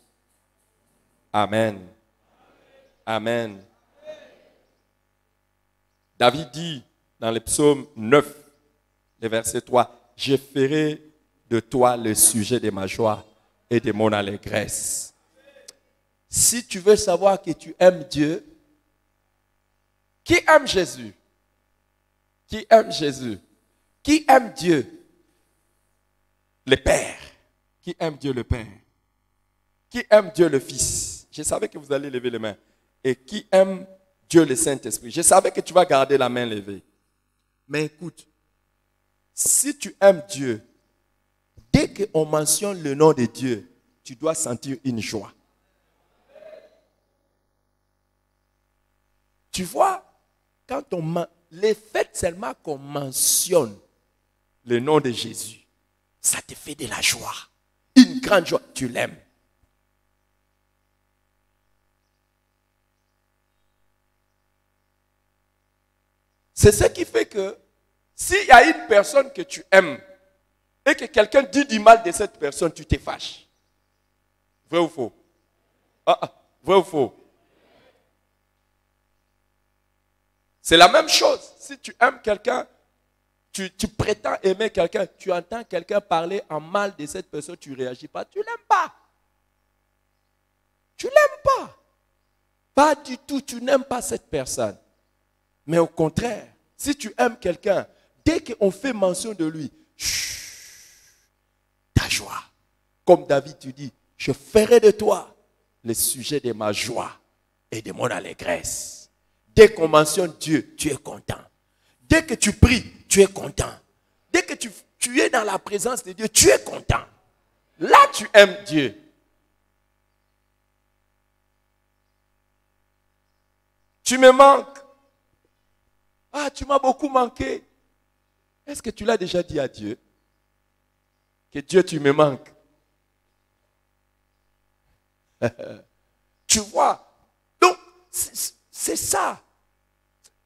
Amen. Amen. David dit dans le psaume 9, le verset 3, « Je ferai de toi le sujet de ma joie et de mon allégresse. » Si tu veux savoir que tu aimes Dieu, qui aime Jésus? Qui aime Jésus? Qui aime Dieu? Le Père. Qui aime Dieu le Père? Qui aime Dieu le Fils? Je savais que vous allez lever les mains. Et qui aime Dieu le Saint-Esprit? Je savais que tu vas garder la main levée. Mais écoute, si tu aimes Dieu, dès qu'on mentionne le nom de Dieu, tu dois sentir une joie. Tu vois, quand le fait seulement qu'on mentionne le nom de Jésus, ça te fait de la joie. Une grande joie. Tu l'aimes. C'est ce qui fait que s'il y a une personne que tu aimes et que quelqu'un dit du mal de cette personne, tu te fâches. Vrai ou faux? Vrai ou faux? C'est la même chose. Si tu aimes quelqu'un, tu prétends aimer quelqu'un, tu entends quelqu'un parler en mal de cette personne, tu ne réagis pas, tu ne l'aimes pas. Tu ne l'aimes pas. Pas du tout, tu n'aimes pas cette personne. Mais au contraire, si tu aimes quelqu'un, dès qu'on fait mention de lui, ta joie. Comme David, tu dis, je ferai de toi le sujet de ma joie et de mon allégresse. Dès qu'on mentionne Dieu, tu es content. Dès que tu pries, tu es content. Dès que tu es dans la présence de Dieu, tu es content. Là, tu aimes Dieu. Tu me manques. Ah, tu m'as beaucoup manqué. Est-ce que tu l'as déjà dit à Dieu? Que Dieu, tu me manques. Tu vois? Donc, c'est ça.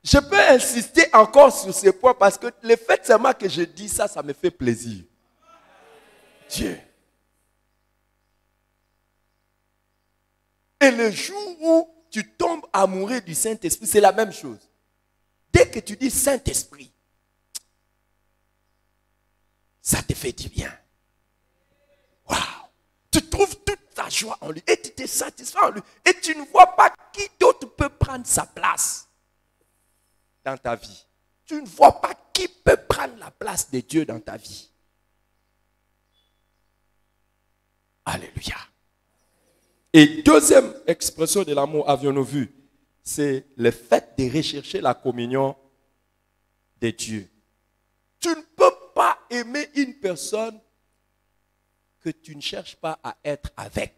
Je peux insister encore sur ce point parce que le fait seulement que je dis ça, ça me fait plaisir. Dieu. Et le jour où tu tombes amoureux du Saint-Esprit, c'est la même chose. Dès que tu dis Saint-Esprit, ça te fait du bien. Waouh! Tu trouves toute ta joie en lui et tu te satisfais en lui. Et tu ne vois pas qui d'autre peut prendre sa place dans ta vie. Tu ne vois pas qui peut prendre la place de Dieu dans ta vie. Alléluia. Et deuxième expression de l'amour, avions-nous vu, c'est le fait de rechercher la communion de Dieu. Tu ne peux pas aimer une personne que tu ne cherches pas à être avec.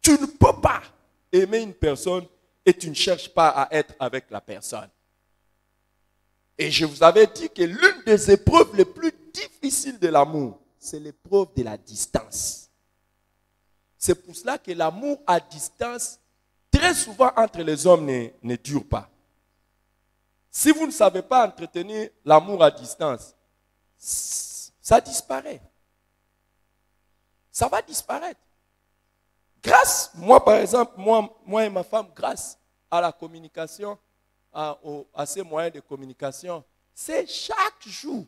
Tu ne peux pas aimer une personne et tu ne cherches pas à être avec la personne. Et je vous avais dit que l'une des épreuves les plus difficiles de l'amour, c'est l'épreuve de la distance. C'est pour cela que l'amour à distance, très souvent entre les hommes, ne dure pas. Si vous ne savez pas entretenir l'amour à distance, ça disparaît. Ça va disparaître. Grâce, moi par exemple, moi et ma femme, grâce à la communication, à ces moyens de communication, c'est chaque jour,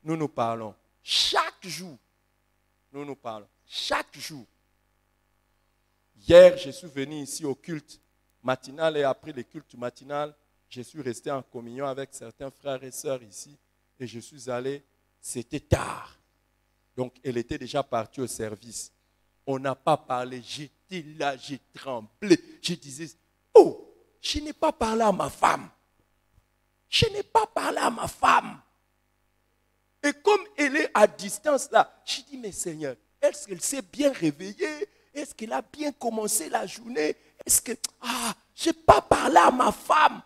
nous nous parlons. Chaque jour, nous nous parlons. Chaque jour. Hier, je suis venu ici au culte matinal et après le culte matinal, je suis resté en communion avec certains frères et sœurs ici et je suis allé, c'était tard. Donc, elle était déjà partie au service. On n'a pas parlé, j'étais là, j'ai tremblé. Je disais, oh, je n'ai pas parlé à ma femme. Je n'ai pas parlé à ma femme. Et comme elle est à distance là, je dis, mais Seigneur, est-ce qu'elle s'est bien réveillée? Est-ce qu'elle a bien commencé la journée? Est-ce que, je n'ai pas parlé à ma femme.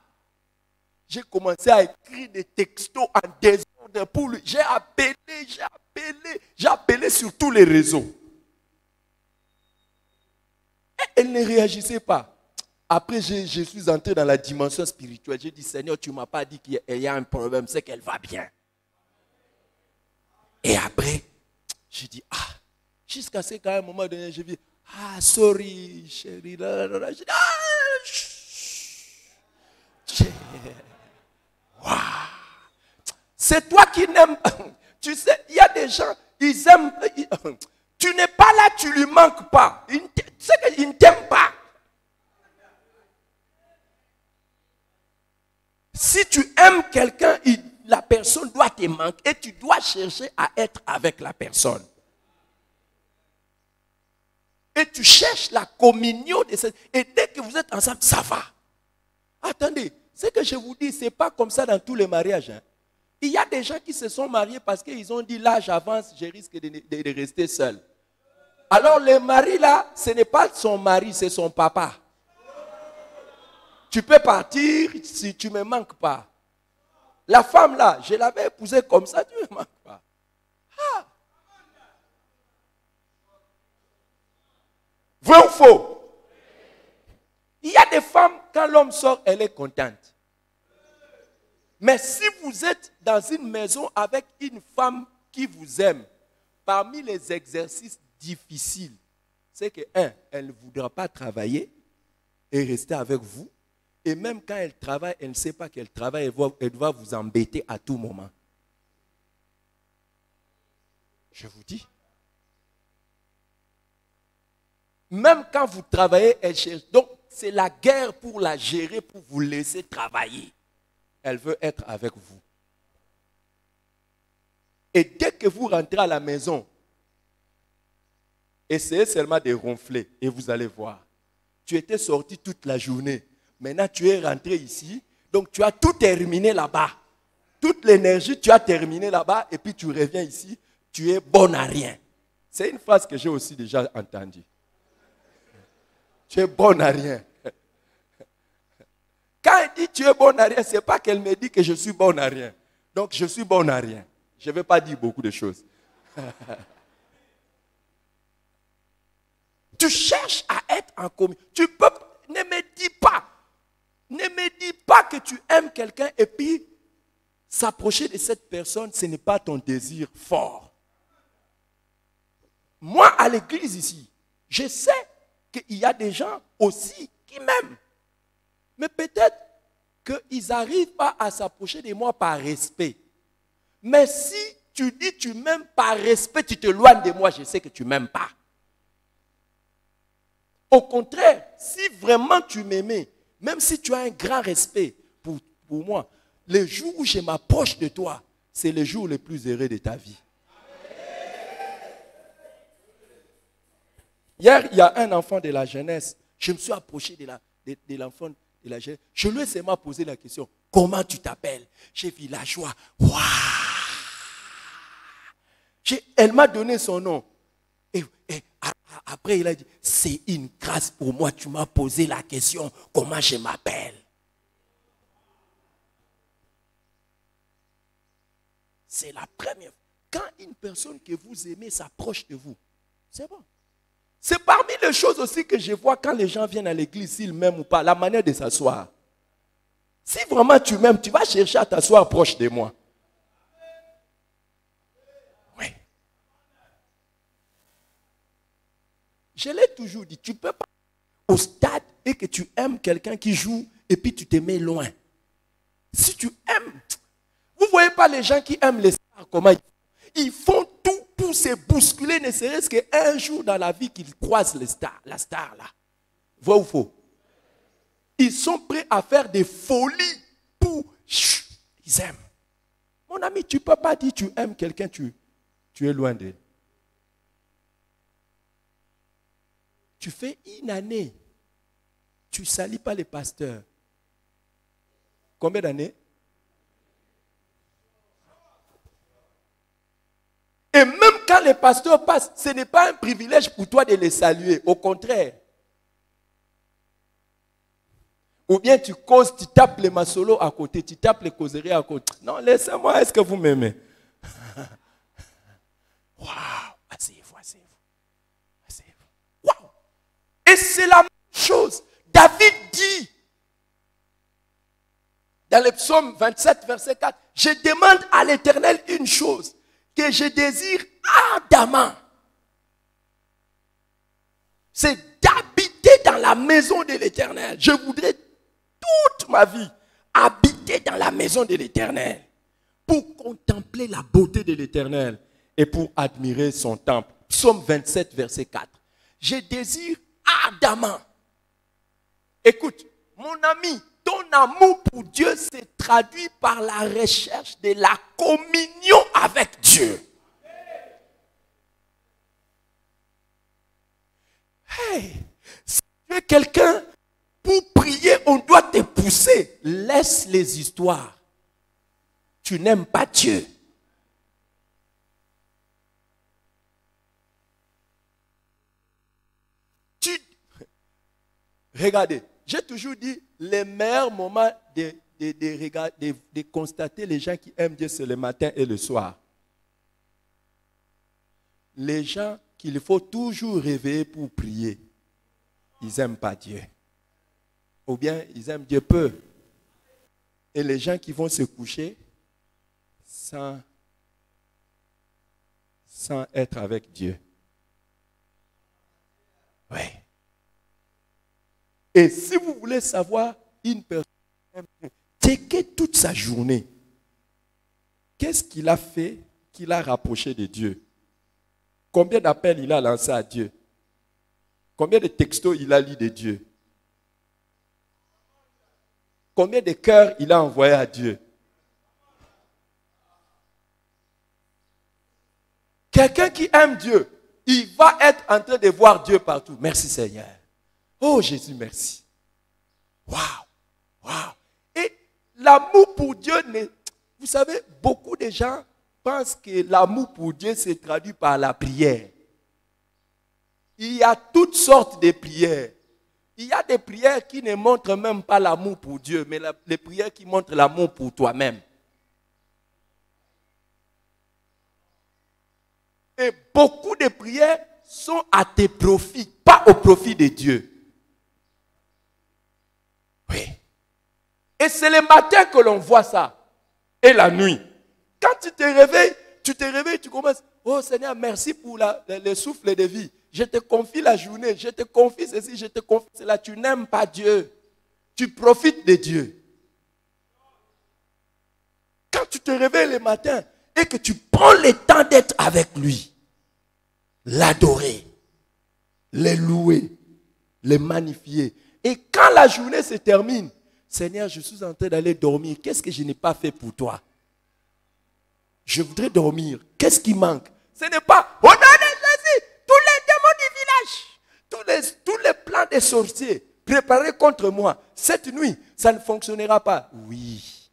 J'ai commencé à écrire des textos en désordre pour lui. J'ai appelé sur tous les réseaux. Et elle ne réagissait pas. Après, je suis entré dans la dimension spirituelle. J'ai dit, Seigneur, tu ne m'as pas dit qu'il y a un problème, c'est qu'elle va bien. Et après, j'ai dit, jusqu'à ce qu'à un moment donné, je dis, sorry, chérie. J'ai dit, wow. C'est toi qui n'aimes pas. Tu sais, il y a des gens, ils aiment. Tu n'es pas là, tu lui manques pas. Tu sais qu'ils ne t'aiment pas. Si tu aimes quelqu'un, la personne doit te manquer et tu dois chercher à être avec la personne. Et tu cherches la communion de cette. Et dès que vous êtes ensemble, ça va. Attendez, ce que je vous dis, ce n'est pas comme ça dans tous les mariages. Hein. Il y a des gens qui se sont mariés parce qu'ils ont dit, là j'avance, je risque de rester seul. Alors le mari là, ce n'est pas son mari, c'est son papa. Tu peux partir si tu ne me manques pas. La femme là, je l'avais épousée comme ça, tu ne me manques pas. Vrai ou faux? Il y a des femmes, quand l'homme sort, elle est contente. Mais si vous êtes dans une maison avec une femme qui vous aime, parmi les exercices difficiles, c'est que, elle ne voudra pas travailler et rester avec vous. Et même quand elle travaille, elle ne sait pas qu'elle travaille, elle va vous embêter à tout moment. Je vous dis. Même quand vous travaillez, elle cherche. Donc, c'est la guerre pour la gérer, pour vous laisser travailler. Elle veut être avec vous. Et dès que vous rentrez à la maison, essayez seulement de ronfler et vous allez voir. Tu étais sorti toute la journée. Maintenant, tu es rentré ici. Donc, tu as tout terminé là-bas. Toute l'énergie, tu as terminé là-bas. Et puis, tu reviens ici. Tu es bon à rien. C'est une phrase que j'ai aussi déjà entendue. Tu es bon à rien. Quand elle dit tu es bon à rien, ce n'est pas qu'elle me dit que je suis bon à rien. Donc, je suis bon à rien. Je ne vais pas dire beaucoup de choses. Tu cherches à être en communion. Ne me dis pas. Ne me dis pas que tu aimes quelqu'un et puis s'approcher de cette personne, ce n'est pas ton désir fort. Moi, à l'église ici, je sais qu'il y a des gens aussi qui m'aiment. Mais peut-être qu'ils n'arrivent pas à s'approcher de moi par respect. Mais si tu dis tu m'aimes par respect, tu t'éloignes de moi, je sais que tu ne m'aimes pas. Au contraire, si vraiment tu m'aimais, même si tu as un grand respect pour moi, le jour où je m'approche de toi, c'est le jour le plus heureux de ta vie. Hier, il y a un enfant de la jeunesse. Je me suis approché de l'enfant de la jeunesse. Je lui ai seulement posé la question, comment tu t'appelles? J'ai villageois. Waouh! Elle m'a donné son nom. Et après, il a dit, c'est une grâce pour moi. Tu m'as posé la question, comment je m'appelle? C'est la première fois. Quand une personne que vous aimez s'approche de vous, c'est bon. C'est parmi les choses aussi que je vois quand les gens viennent à l'église, s'ils m'aiment ou pas, la manière de s'asseoir. Si vraiment tu m'aimes, tu vas chercher à t'asseoir proche de moi. Oui. Je l'ai toujours dit, tu ne peux pas au stade et que tu aimes quelqu'un qui joue et puis tu te mets loin. Si tu aimes, vous ne voyez pas les gens qui aiment les stars, comment ils font tout pour se bousculer, ne serait-ce qu'un jour dans la vie qu'ils croisent la star là. Vrai ou faux? Ils sont prêts à faire des folies pour... Ils aiment. Mon ami, tu ne peux pas dire tu aimes quelqu'un, tu es loin d'eux. Tu fais une année, tu ne salis pas les pasteurs. Combien d'années? Et même quand les pasteurs passent, ce n'est pas un privilège pour toi de les saluer. Au contraire. Ou bien tu causes, tu tapes les masolos à côté, tu tapes les causeries à côté. Non, laissez-moi, est-ce que vous m'aimez? Waouh! Asseyez-vous, asseyez-vous. Asseyez-vous. Waouh! Et c'est la même chose. David dit, dans le psaume 27, verset 4, je demande à l'Éternel une chose, que je désire ardemment, c'est d'habiter dans la maison de l'Éternel. Je voudrais toute ma vie habiter dans la maison de l'Éternel pour contempler la beauté de l'Éternel et pour admirer son temple. Psaume 27, verset 4. Je désire ardemment. Écoute, mon ami, ton amour pour Dieu s'est traduit par la recherche de la communion avec Dieu. Hey, si tu es quelqu'un, pour prier, on doit te pousser. Laisse les histoires. Tu n'aimes pas Dieu. Regardez, j'ai toujours dit, les meilleurs moments de constater les gens qui aiment Dieu, c'est le matin et le soir. Les gens qu'il faut toujours réveiller pour prier, ils n'aiment pas Dieu. Ou bien ils aiment Dieu peu. Et les gens qui vont se coucher sans être avec Dieu. Oui. Et si vous voulez savoir une personne, checkez toute sa journée. Qu'est-ce qu'il a fait qui l'a rapproché de Dieu? Combien d'appels il a lancé à Dieu? Combien de textos il a lu de Dieu? Combien de cœurs il a envoyé à Dieu? Quelqu'un qui aime Dieu, il va être en train de voir Dieu partout. Merci Seigneur. Oh Jésus, merci. Waouh, waouh. Et l'amour pour Dieu, vous savez, beaucoup de gens pensent que l'amour pour Dieu se traduit par la prière. Il y a toutes sortes de prières. Il y a des prières qui ne montrent même pas l'amour pour Dieu, mais les prières qui montrent l'amour pour toi-même. Et beaucoup de prières sont à tes profits, pas au profit de Dieu. Oui. Et c'est le matin que l'on voit ça. Et la nuit. Quand tu te réveilles, tu commences. Oh Seigneur, merci pour le souffle de vie. Je te confie la journée, je te confie ceci, je te confie cela. Tu n'aimes pas Dieu. Tu profites de Dieu. Quand tu te réveilles le matin et que tu prends le temps d'être avec lui, l'adorer, le louer, le magnifier. Et quand la journée se termine, Seigneur, je suis en train d'aller dormir. Qu'est-ce que je n'ai pas fait pour toi? Je voudrais dormir. Qu'est-ce qui manque? Ce n'est pas, au nom de Jésus, tous les démons du village, des sorciers préparés contre moi. Cette nuit, ça ne fonctionnera pas. Oui.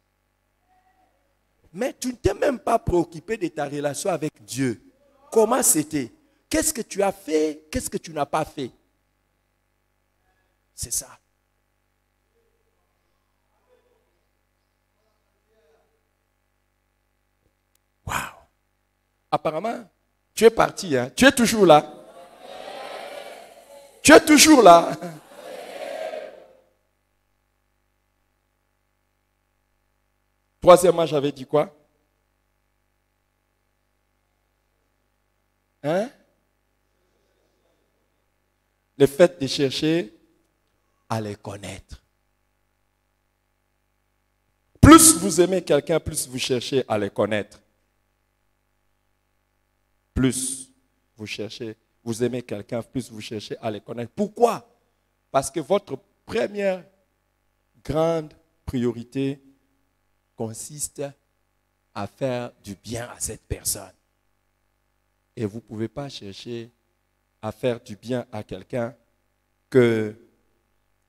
Mais tu ne t'es même pas préoccupé de ta relation avec Dieu. Comment c'était? Qu'est-ce que tu as fait? Qu'est-ce que tu n'as pas fait? C'est ça. Wow. Apparemment, tu es parti, hein? Tu es toujours là. Tu es toujours là. Troisièmement, j'avais dit quoi? Hein? Le fait de chercher à les connaître. Plus vous aimez quelqu'un, plus vous cherchez à les connaître. Plus vous aimez quelqu'un, plus vous cherchez à les connaître. Pourquoi? Parce que votre première grande priorité consiste à faire du bien à cette personne. Et vous ne pouvez pas chercher à faire du bien à quelqu'un que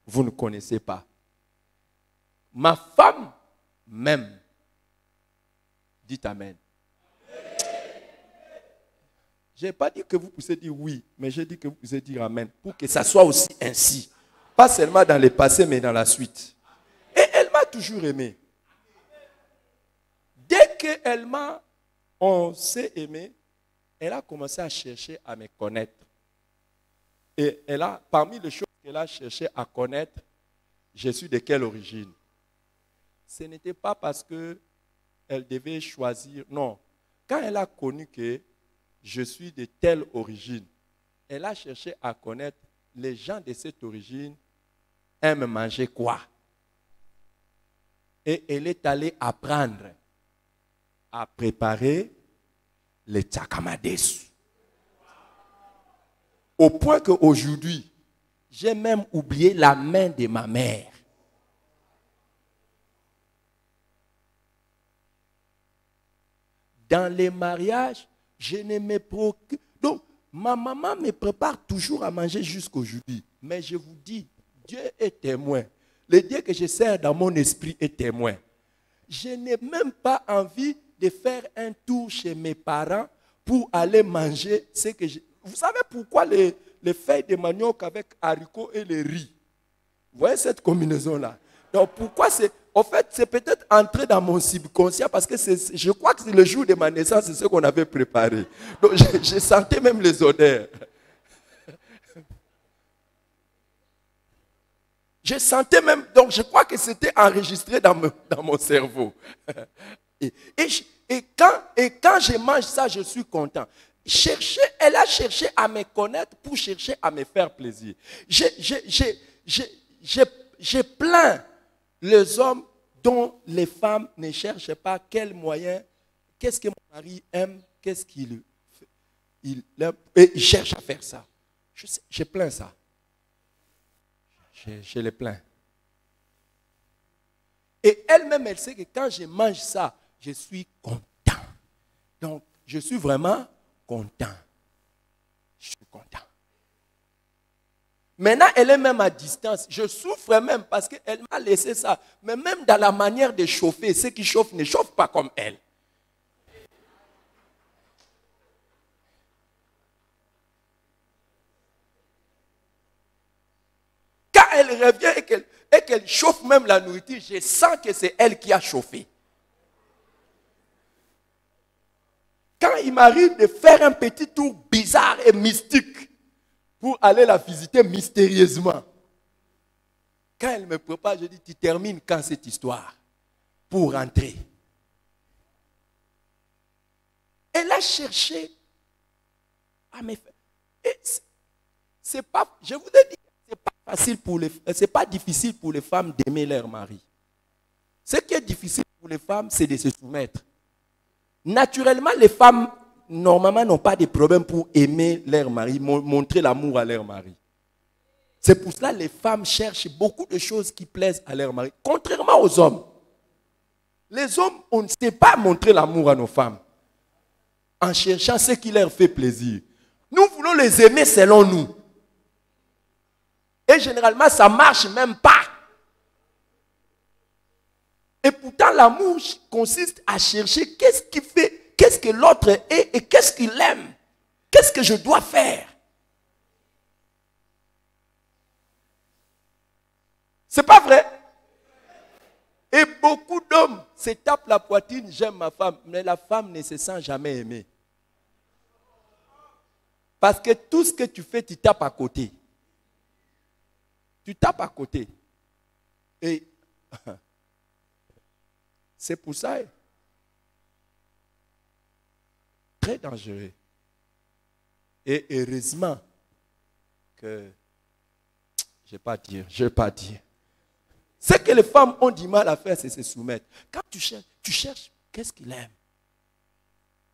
vous ne connaissez pas. Ma femme m'aime. Dites Amen. Je n'ai pas dit que vous puissiez dire oui, mais j'ai dit que vous puissiez dire Amen, pour que ça soit aussi ainsi. Pas seulement dans le passé, mais dans la suite. Et elle m'a toujours aimé. Dès on s'est aimé, elle a commencé à chercher à me connaître. Et parmi les choses qu'elle a cherché à connaître, je suis de quelle origine? Ce n'était pas parce qu'elle devait choisir, non. Quand elle a connu que je suis de telle origine, elle a cherché à connaître les gens de cette origine aiment manger quoi. Et elle est allée apprendre à préparer les tchakamadesu. Au point qu'aujourd'hui, j'ai même oublié la main de ma mère. Dans les mariages, je ne me préoccupe. Donc, ma maman me prépare toujours à manger jusqu'aujourd'hui. Mais je vous dis, Dieu est témoin. Le Dieu que je sers dans mon esprit est témoin. Je n'ai même pas envie de faire un tour chez mes parents pour aller manger ce que j'ai. Vous savez pourquoi les feuilles de manioc avec haricots et les riz? Vous voyez cette combinaison-là? Donc pourquoi c'est... En fait, c'est peut-être entré dans mon subconscient parce que je crois que c'est le jour de ma naissance, c'est ce qu'on avait préparé. Donc je sentais même les odeurs. Je sentais même... Donc je crois que c'était enregistré dans mon cerveau. Et quand je mange ça, je suis content. Elle a cherché à me connaître pour chercher à me faire plaisir. Je plains les hommes dont les femmes ne cherchent pas quel moyen, qu'est-ce que mon mari aime, qu'est-ce qu'il aime, et il cherche à faire ça. Je plains ça. Je les plains. Et elle-même, elle sait que quand je mange ça, je suis content. Donc, je suis vraiment content. Je suis content. Maintenant, elle est même à distance. Je souffre même parce qu'elle m'a laissé ça. Mais même dans la manière de chauffer, ceux qui chauffent ne chauffent pas comme elle. Quand elle revient et qu'elle chauffe même la nourriture, je sens que c'est elle qui a chauffé. Quand il m'arrive de faire un petit tour bizarre et mystique pour aller la visiter mystérieusement, quand elle me prépare, je dis, tu termines quand cette histoire? Pour rentrer. Elle a cherché à me faire. Et c'est pas, je vous ai dit, c'est pas difficile pour les femmes d'aimer leur mari. Ce qui est difficile pour les femmes, c'est de se soumettre. Naturellement, les femmes, normalement, n'ont pas de problème pour aimer leur mari, montrer l'amour à leur mari. C'est pour cela que les femmes cherchent beaucoup de choses qui plaisent à leur mari. Contrairement aux hommes. Les hommes, on ne sait pas montrer l'amour à nos femmes. En cherchant ce qui leur fait plaisir. Nous voulons les aimer selon nous. Et généralement, ça ne marche même pas. Et pourtant, l'amour consiste à chercher qu'est-ce qu'il fait, qu'est-ce que l'autre est et qu'est-ce qu'il aime. Qu'est-ce que je dois faire? C'est pas vrai? Et beaucoup d'hommes se tapent la poitrine, j'aime ma femme, mais la femme ne se sent jamais aimée. Parce que tout ce que tu fais, tu tapes à côté. Tu tapes à côté. Et c'est pour ça. Très dangereux. Et heureusement que je ne vais pas dire. Ce que les femmes ont du mal à faire, c'est se soumettre. Quand tu cherches qu'est-ce qu'il aime.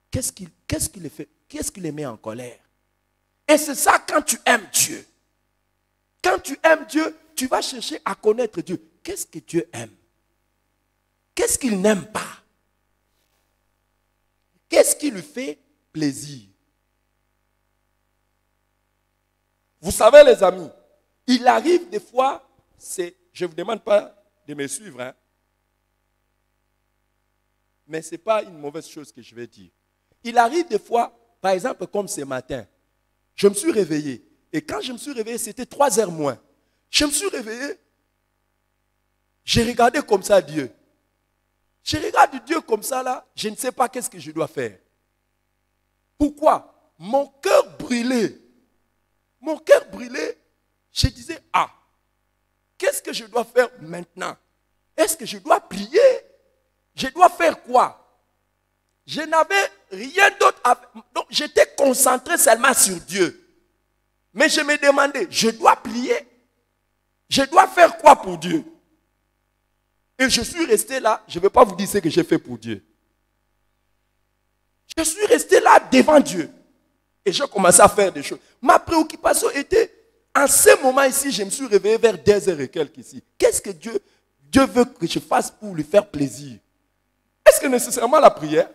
Qu'est-ce qu'il le fait? Qu'est-ce qui le met en colère? Et c'est ça quand tu aimes Dieu. Quand tu aimes Dieu, tu vas chercher à connaître Dieu. Qu'est-ce que Dieu aime? Qu'est-ce qu'il n'aime pas? Qu'est-ce qui lui fait plaisir? Vous savez les amis, il arrive des fois, je ne vous demande pas de me suivre, hein, mais ce n'est pas une mauvaise chose que je vais dire. Il arrive des fois, par exemple comme ce matin, je me suis réveillé. Et quand je me suis réveillé, c'était 3 heures moins. Je me suis réveillé, j'ai regardé comme ça Dieu. Je regarde Dieu comme ça là, je ne sais pas qu'est-ce que je dois faire. Pourquoi? Mon cœur brûlait. Mon cœur brûlait. Je disais, qu'est-ce que je dois faire maintenant? Est-ce que je dois prier? Je dois faire quoi? Je n'avais rien d'autre à faire. Donc j'étais concentré seulement sur Dieu. Mais je me demandais, je dois prier? Je dois faire quoi pour Dieu? Et je suis resté là, je ne vais pas vous dire ce que j'ai fait pour Dieu. Je suis resté là devant Dieu. Et j'ai commencé à faire des choses. Ma préoccupation était, en ce moment ici, je me suis réveillé vers 10h et quelques ici. Qu'est-ce que Dieu veut que je fasse pour lui faire plaisir? Est-ce que nécessairement la prière?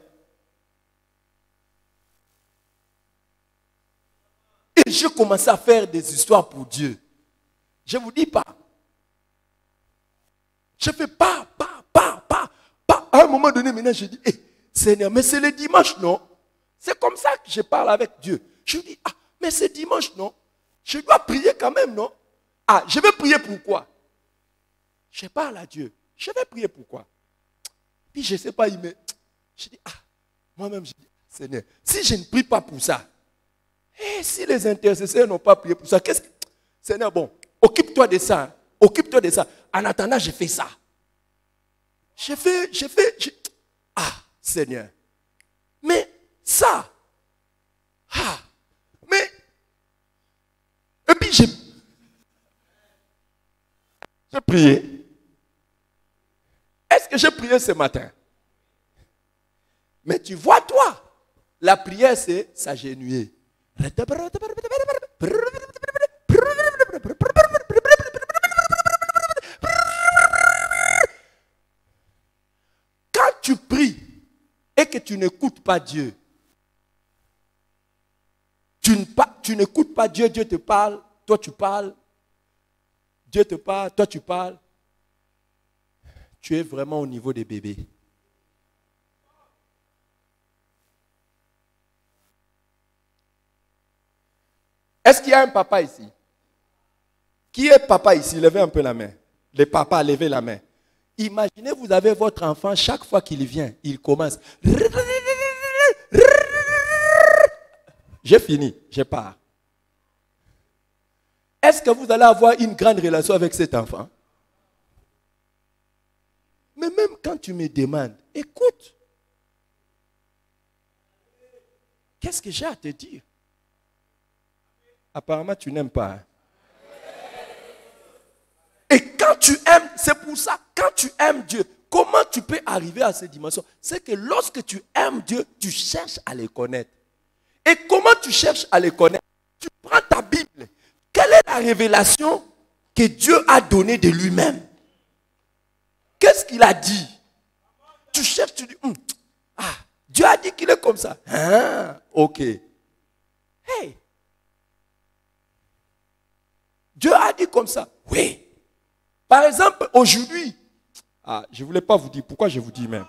Et j'ai commencé à faire des histoires pour Dieu. Je ne vous dis pas. Je fais pas. À un moment donné, maintenant, je dis, Seigneur, mais c'est le dimanche, non? C'est comme ça que je parle avec Dieu. Je dis, mais c'est dimanche, non? Je dois prier quand même, non? Je vais prier pourquoi? Je parle à Dieu. Je vais prier pourquoi? Puis je ne sais pas, je dis, moi-même, je dis, Seigneur, si je ne prie pas pour ça, si les intercesseurs n'ont pas prié pour ça, qu'est-ce que... Seigneur, bon, occupe-toi de ça. Hein. Occupe-toi de ça. En attendant, je fais ça. Je fais... Seigneur. Mais ça... mais... Et puis j'ai prié. Est-ce que j'ai prié ce matin? Mais tu vois, toi, la prière, c'est s'agenouiller. Quand tu pries et que tu n'écoutes pas Dieu, tu n'écoutes pas Dieu, Dieu te parle, toi tu parles, Dieu te parle, toi tu parles, tu es vraiment au niveau des bébés. Est-ce qu'il y a un papa ici? Qui est papa ici? Levez un peu la main. Les papas, levez la main. Imaginez, vous avez votre enfant, chaque fois qu'il vient, il commence. J'ai fini, je pars. Est-ce que vous allez avoir une grande relation avec cet enfant? Mais même quand tu me demandes, écoute, qu'est-ce que j'ai à te dire? Apparemment, tu n'aimes pas. Hein? Et quand tu aimes, c'est pour ça, quand tu aimes Dieu, comment tu peux arriver à cette dimension? C'est que lorsque tu aimes Dieu, tu cherches à le connaître. Et comment tu cherches à le connaître? Tu prends ta Bible. Quelle est la révélation que Dieu a donnée de lui-même? Qu'est-ce qu'il a dit? Tu cherches, tu dis, Dieu a dit qu'il est comme ça. Ok. Hey! Dieu a dit comme ça. Oui. Par exemple, aujourd'hui, je ne voulais pas vous dire, pourquoi je vous dis même.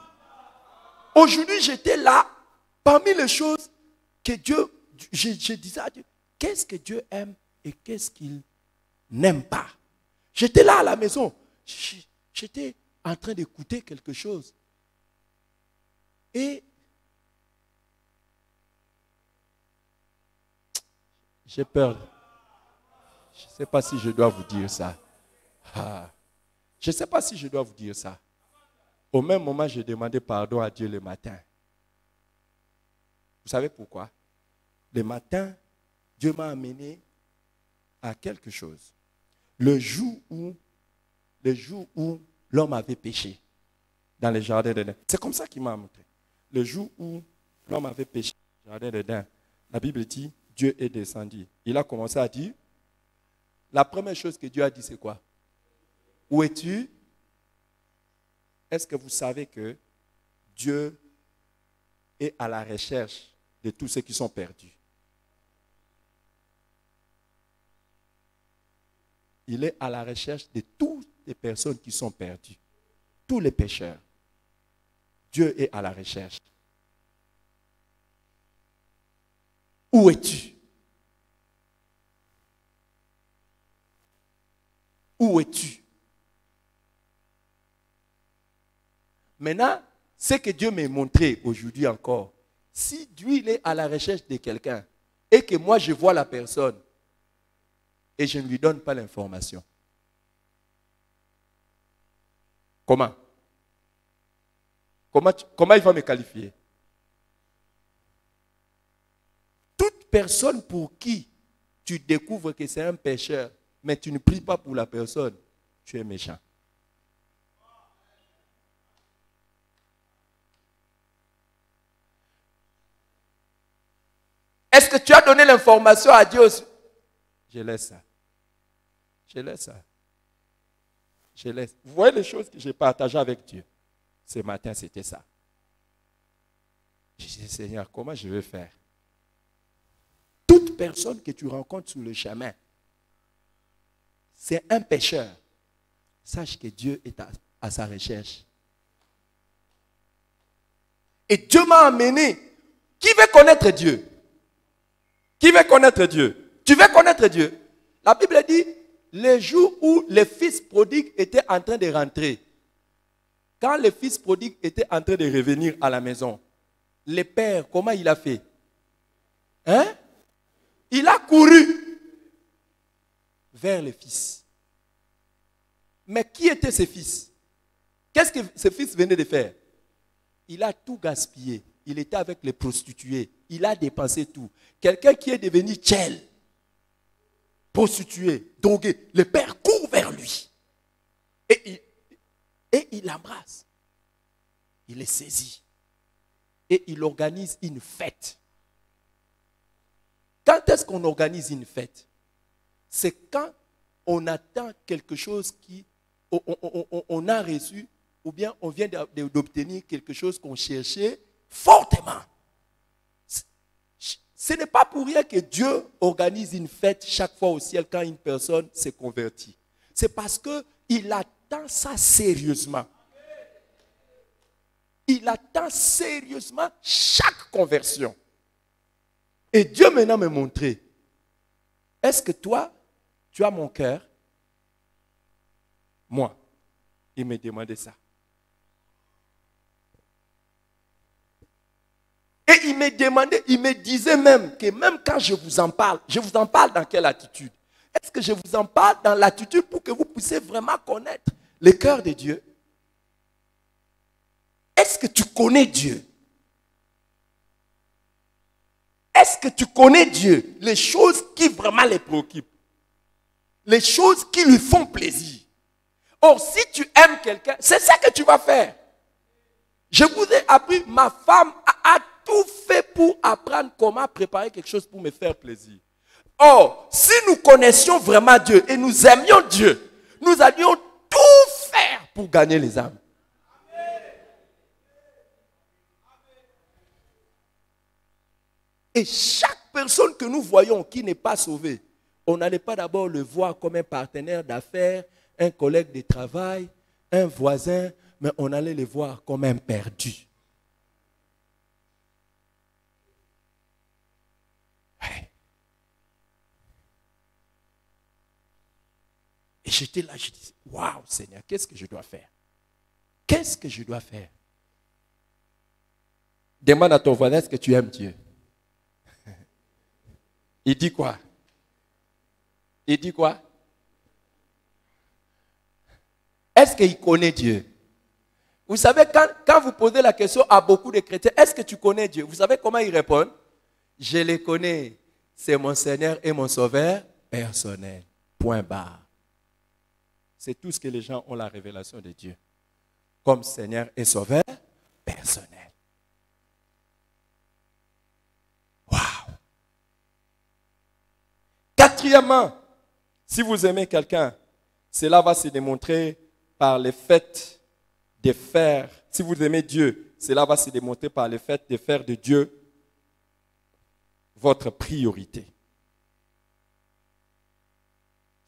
Aujourd'hui, j'étais là, parmi les choses que Dieu, je disais à Dieu, qu'est-ce que Dieu aime et qu'est-ce qu'il n'aime pas. J'étais là à la maison, j'étais en train d'écouter quelque chose. Et j'ai peur. Je ne sais pas si je dois vous dire ça. Je ne sais pas si je dois vous dire ça. Au même moment, j'ai demandé pardon à Dieu le matin. Vous savez pourquoi? Le matin, Dieu m'a amené à quelque chose. Le jour où l'homme avait péché dans le jardin d'Éden. C'est comme ça qu'il m'a montré. Le jour où l'homme avait péché dans le jardin d'Éden, la Bible dit, Dieu est descendu. Il a commencé à dire, la première chose que Dieu a dit, c'est quoi? Où es-tu? Est-ce que vous savez que Dieu est à la recherche de tous ceux qui sont perdus? Il est à la recherche de toutes les personnes qui sont perdues. Tous les pécheurs. Dieu est à la recherche. Où es-tu? Où es-tu? Maintenant, ce que Dieu m'a montré aujourd'hui encore, si Dieu il est à la recherche de quelqu'un et que moi je vois la personne et je ne lui donne pas l'information, comment il va me qualifier? Toute personne pour qui tu découvres que c'est un pécheur, mais tu ne pries pas pour la personne, tu es méchant. Est-ce que tu as donné l'information à Dieu aussi? Je laisse ça. Je laisse ça. Je laisse. Vous voyez les choses que j'ai partagées avec Dieu? Ce matin, c'était ça. Je disais, Seigneur, comment je vais faire? Toute personne que tu rencontres sur le chemin, c'est un pécheur. Sache que Dieu est à sa recherche. Et Dieu m'a amené. Qui veut connaître Dieu? Qui veut connaître Dieu? Tu veux connaître Dieu? La Bible dit, le jour où le fils prodigue était en train de rentrer, quand le fils prodigue était en train de revenir à la maison, le père, comment il a fait? Il a couru vers le fils. Mais qui étaient ses fils? Qu'est-ce que ce fils venait de faire? Il a tout gaspillé. Il était avec les prostituées. Il a dépensé tout. Quelqu'un qui est devenu tchel, prostitué, drogué, le père court vers lui. Et il l'embrasse. Il est saisi. Et il organise une fête. Quand est-ce qu'on organise une fête? C'est quand on attend quelque chose on a reçu, ou bien on vient d'obtenir quelque chose qu'on cherchait fortement. Ce n'est pas pour rien que Dieu organise une fête chaque fois au ciel quand une personne s'est convertie. C'est parce qu'il attend ça sérieusement. Il attend sérieusement chaque conversion. Et Dieu maintenant me montrait, est-ce que toi, tu as mon cœur? Moi, il me demandait ça. Et il me demandait, il me disait même que même quand je vous en parle dans quelle attitude? Est-ce que je vous en parle dans l'attitude pour que vous puissiez vraiment connaître le cœur de Dieu? Est-ce que tu connais Dieu? Est-ce que tu connais Dieu? Les choses qui vraiment les préoccupent. Les choses qui lui font plaisir. Or, si tu aimes quelqu'un, c'est ça que tu vas faire. Je vous ai appris, ma femme a tout fait pour apprendre comment préparer quelque chose pour me faire plaisir. Or, si nous connaissions vraiment Dieu et nous aimions Dieu, nous allions tout faire pour gagner les âmes. Et chaque personne que nous voyons qui n'est pas sauvée, on n'allait pas d'abord le voir comme un partenaire d'affaires, un collègue de travail, un voisin, mais on allait le voir comme un perdu. Ouais. Et j'étais là, je disais, waouh Seigneur, qu'est-ce que je dois faire? Qu'est-ce que je dois faire? Demande à ton voisin, est-ce que tu aimes Dieu? Il dit quoi? Il dit quoi? Est-ce qu'il connaît Dieu? Vous savez, quand vous posez la question à beaucoup de chrétiens, est-ce que tu connais Dieu? Vous savez comment ils répondent? Je le connais. C'est mon Seigneur et mon Sauveur personnel. Point barre. C'est tout ce que les gens ont la révélation de Dieu. Comme Seigneur et Sauveur personnel. Waouh! Quatrièmement, si vous aimez quelqu'un, cela va se démontrer par le fait de faire. Si vous aimez Dieu, cela va se démontrer par le fait de faire de Dieu votre priorité.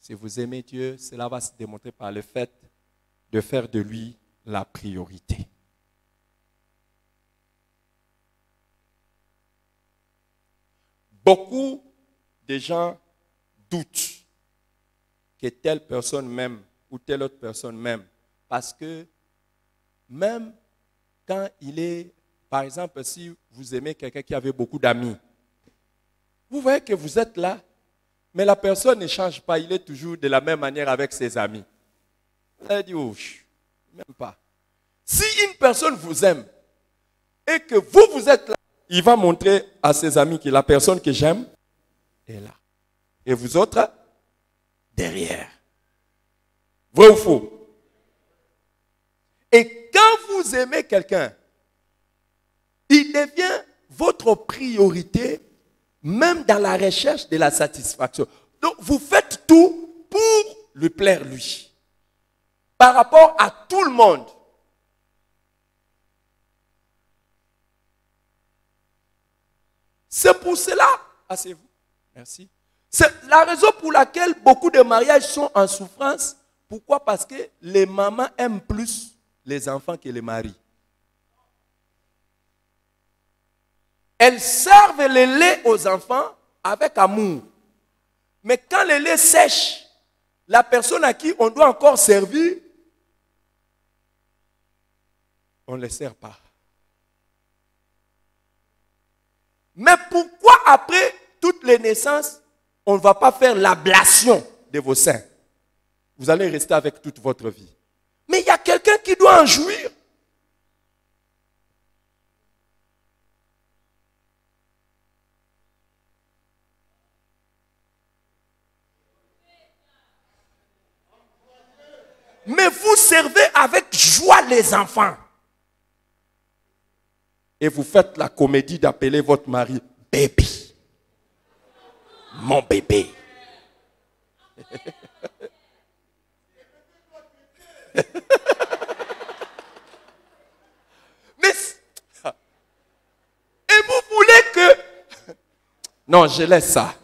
Si vous aimez Dieu, cela va se démontrer par le fait de faire de lui la priorité. Beaucoup de gens doutent que telle personne m'aime ou telle autre personne m'aime. Parce que même quand il est, par exemple, si vous aimez quelqu'un qui avait beaucoup d'amis, vous voyez que vous êtes là, mais la personne ne change pas, il est toujours de la même manière avec ses amis. Vous allez dire, oh, même pas. Si une personne vous aime et que vous êtes là, il va montrer à ses amis que la personne que j'aime est là. Et vous autres, derrière. Vrai ou faux? Et quand vous aimez quelqu'un, il devient votre priorité, même dans la recherche de la satisfaction. Donc, vous faites tout pour lui plaire lui. Par rapport à tout le monde. C'est pour cela, asseyez-vous, merci. C'est la raison pour laquelle beaucoup de mariages sont en souffrance. Pourquoi? Parce que les mamans aiment plus les enfants que les maris. Elles servent le lait aux enfants avec amour. Mais quand le lait sèche, la personne à qui on doit encore servir, on ne les sert pas. Mais pourquoi après toutes les naissances, on ne va pas faire l'ablation de vos seins? Vous allez rester avec toute votre vie. Mais il y a quelqu'un qui doit en jouir. Mais vous servez avec joie les enfants. Et vous faites la comédie d'appeler votre mari baby. Mon bébé. Mais, et vous voulez que... Non, je laisse ça.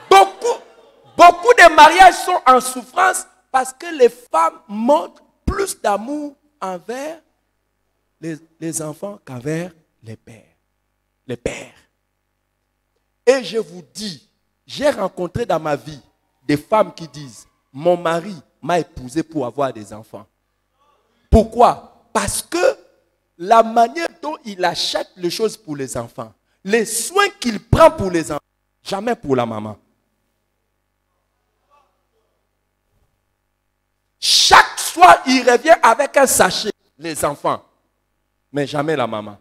Beaucoup de mariages sont en souffrance parce que les femmes montrent plus d'amour envers les enfants qu'envers les pères. Les pères. Et je vous dis, j'ai rencontré dans ma vie des femmes qui disent, mon mari m'a épousé pour avoir des enfants. Pourquoi? Parce que la manière dont il achète les choses pour les enfants, les soins qu'il prend pour les enfants, jamais pour la maman. Chaque soir, il revient avec un sachet, les enfants, mais jamais la maman.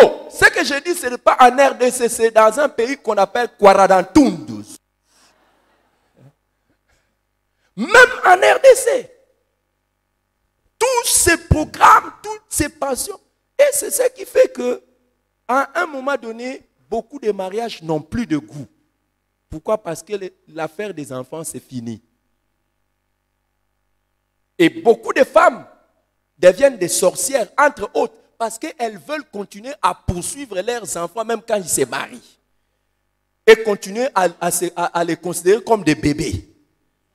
Oh, ce que je dis, ce n'est pas en RDC, c'est dans un pays qu'on appelle Kwaradantundus. Même en RDC. Tous ces programmes, toutes ces passions. Et c'est ce qui fait que, à un moment donné, beaucoup de mariages n'ont plus de goût. Pourquoi? Parce que l'affaire des enfants, c'est fini. Et beaucoup de femmes deviennent des sorcières, entre autres, parce qu'elles veulent continuer à poursuivre leurs enfants même quand ils se marient. Et continuer à les considérer comme des bébés.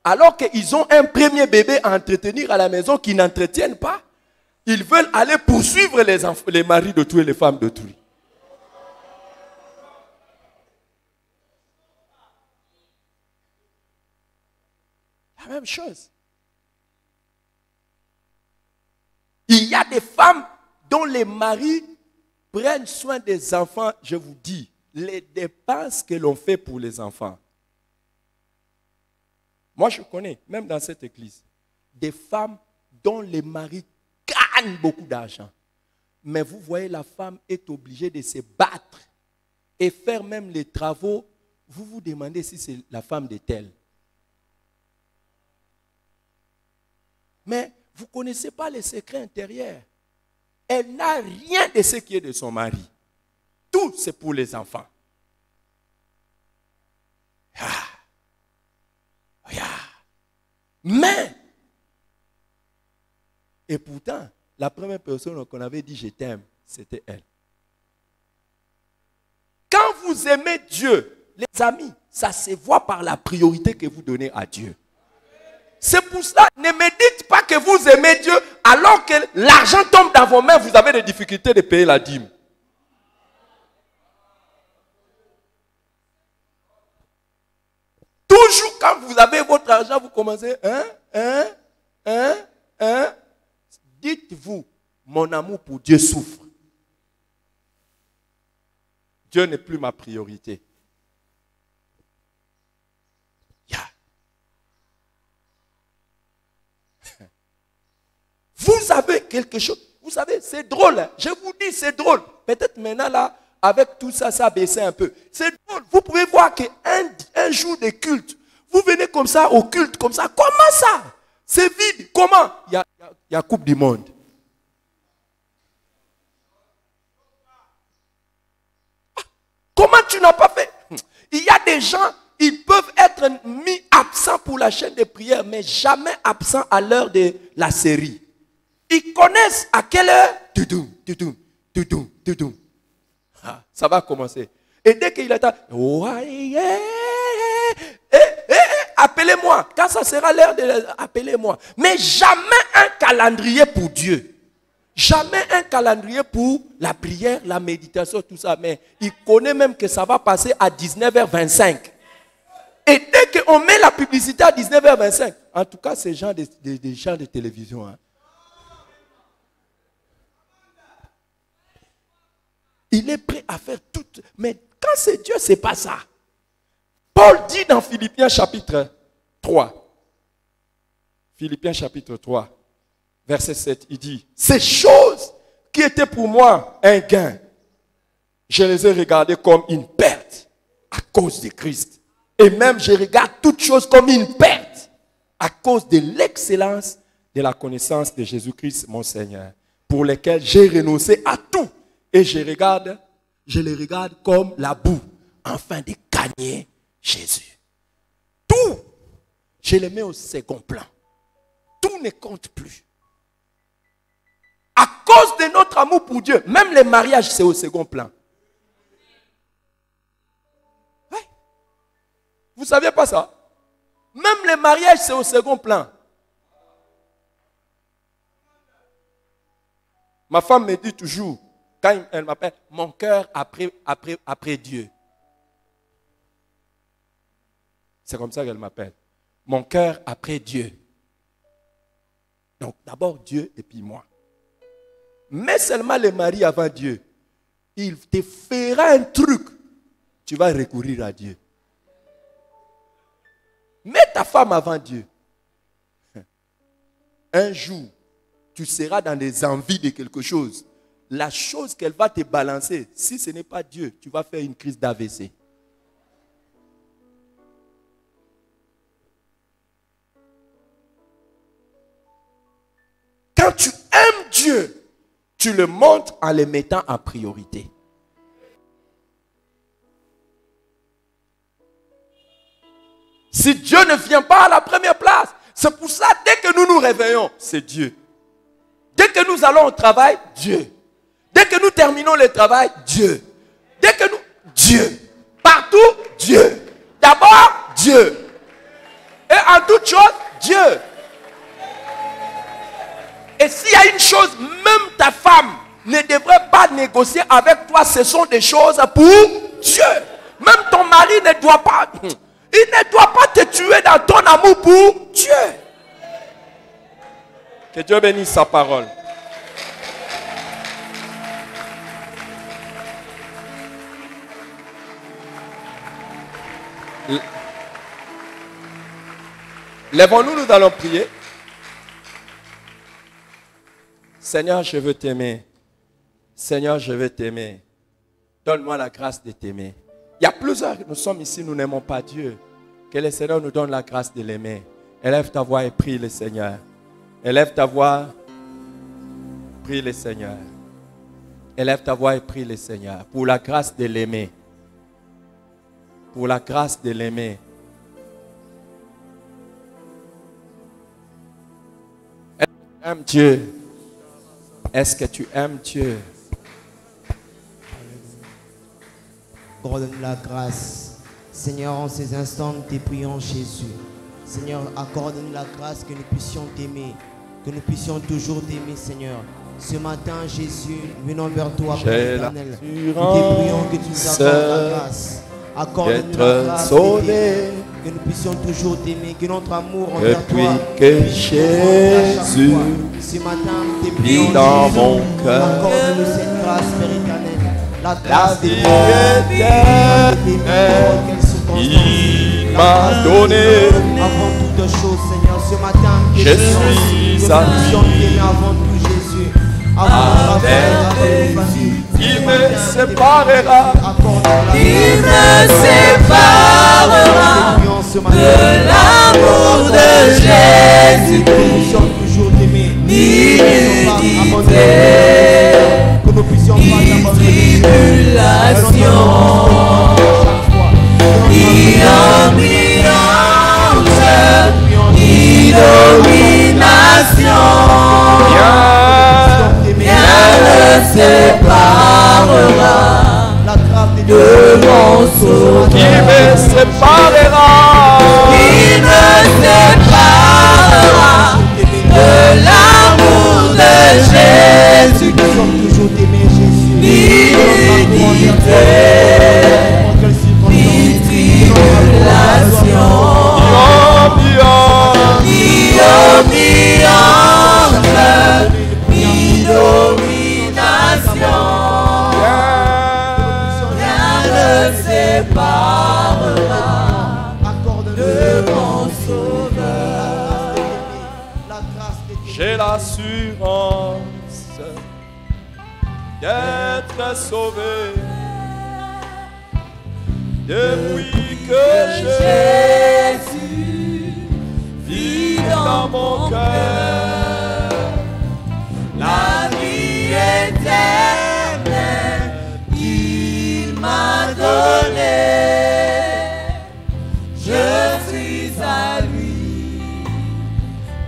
Alors qu'ils ont un premier bébé à entretenir à la maison qu'ils n'entretiennent pas. Ils veulent aller poursuivre les maris d'autrui et les femmes d'autrui. La même chose. Il y a des femmes dont les maris prennent soin des enfants, je vous dis, les dépenses que l'on fait pour les enfants. Moi, je connais, même dans cette église, des femmes dont les maris gagnent beaucoup d'argent. Mais vous voyez, la femme est obligée de se battre et faire même les travaux. Vous vous demandez si c'est la femme de tel. Mais vous ne connaissez pas les secrets intérieurs. Elle n'a rien de ce qui est de son mari. Tout, c'est pour les enfants. Mais, et pourtant, la première personne qu'on avait dit je t'aime, c'était elle. Quand vous aimez Dieu, les amis, ça se voit par la priorité que vous donnez à Dieu. C'est pour cela, ne me dites pas que vous aimez Dieu alors que l'argent tombe dans vos mains, vous avez des difficultés de payer la dîme. Toujours quand vous avez votre argent, vous commencez, dites-vous, mon amour pour Dieu souffre. Dieu n'est plus ma priorité. Vous avez quelque chose, vous savez, c'est drôle, hein? Je vous dis, c'est drôle. Peut-être maintenant là, avec tout ça, ça a baissé un peu. C'est drôle, vous pouvez voir qu'un jour de culte, vous venez comme ça au culte, comme ça, comment ça? C'est vide, comment? Il y a Coupe du Monde. Comment tu n'as pas fait? Il y a des gens, ils peuvent être mis absents pour la chaîne de prière, mais jamais absents à l'heure de la série. Ils connaissent à quelle heure? Ça va commencer. Et dès qu'il attend, appelez-moi. Quand ça sera l'heure de appelez-moi. Mais jamais un calendrier pour Dieu. Jamais un calendrier pour la prière, la méditation, tout ça. Mais il connaît même que ça va passer à 19h25. Et dès qu'on met la publicité à 19h25, en tout cas, c'est des gens de télévision. Hein. Il est prêt à faire tout. Mais quand c'est Dieu, ce n'est pas ça. Paul dit dans Philippiens chapitre 3. Philippiens chapitre 3, verset 7, il dit, ces choses qui étaient pour moi un gain, je les ai regardées comme une perte à cause de Christ. Et même je regarde toutes choses comme une perte à cause de l'excellence de la connaissance de Jésus-Christ, mon Seigneur, pour lesquels j'ai renoncé à tout. Et je les regarde comme la boue, afin de gagner Jésus. Tout, je les mets au second plan. Tout ne compte plus. À cause de notre amour pour Dieu, même les mariages, c'est au second plan. Ouais. Vous ne saviez pas ça? Même les mariages, c'est au second plan. Ma femme me dit toujours, quand elle m'appelle, mon cœur après Dieu. C'est comme ça qu'elle m'appelle. Mon cœur après Dieu. Donc d'abord Dieu et puis moi. Mais seulement le mari avant Dieu. Il te fera un truc. Tu vas recourir à Dieu. Mets ta femme avant Dieu. Un jour, tu seras dans des envies de quelque chose. La chose qu'elle va te balancer, si ce n'est pas Dieu, tu vas faire une crise d'AVC. Quand tu aimes Dieu, tu le montres en le mettant en priorité. Si Dieu ne vient pas à la première place, c'est pour ça, dès que nous nous réveillons, c'est Dieu. Dès que nous allons au travail, Dieu. que nous terminons le travail, Dieu. Dès que nous, Dieu. Partout, Dieu. D'abord, Dieu. Et en toute chose, Dieu. Et s'il y a une chose, même ta femme ne devrait pas négocier avec toi, ce sont des choses pour Dieu. Même ton mari ne doit pas, il ne doit pas te tuer dans ton amour pour Dieu. Que Dieu bénisse sa parole. Lèvons-nous, nous allons prier. Seigneur, je veux t'aimer. Seigneur, je veux t'aimer. Donne-moi la grâce de t'aimer. Il y a plusieurs, nous sommes ici, nous n'aimons pas Dieu. Que le Seigneur nous donne la grâce de l'aimer. Élève ta voix et prie le Seigneur. Élève ta voix, prie le Seigneur. Élève ta voix et prie le Seigneur. Pour la grâce de l'aimer. Pour la grâce de l'aimer. Aimes Dieu. Est-ce que tu aimes Dieu? Accorde-nous la grâce. Seigneur, en ces instants, nous te prions, Jésus. Seigneur, accorde-nous la grâce que nous puissions t'aimer. Que nous puissions toujours t'aimer, Seigneur. Ce matin, Jésus, nous venons vers toi, Père éternel. Nous te prions que tu nous accordes la grâce. Accorde-nous la grâce que nous puissions toujours t'aimer, que notre amour envers toi que Jésus ce matin, nous te prions, dans mon cœur. Accorde-nous cette grâce, Père éternel. La grâce de il m'a donné. Avant toute chose, Seigneur, ce matin, je suis à lui. Avant tout, Jésus. Avant il me séparera. Il me séparera de l'amour de Jésus. Que nous puissions ni tribulation, ni ambiance, ni domination. Rien ne séparera de mon sauveur. Qui me séparera? Qui me séparera de l'amour de Jésus? Ni unité, ni tribulation, ni ambiance, ni domination. Rien ne séparera de mon sauveur. J'ai l'assurance d'être sauvé depuis que Jésus vit dans mon cœur. La vie éternelle qu'il m'a donnée. Je suis à lui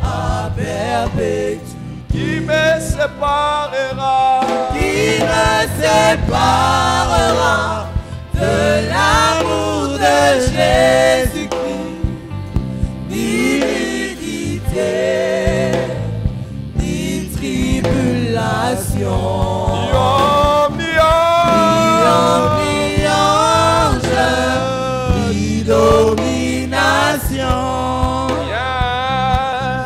à perpétuité. qui me séparera? Qui me séparera de l'amour de Jésus-Christ? Ni nudité, ni tribulation, ni ambiance, ni domination.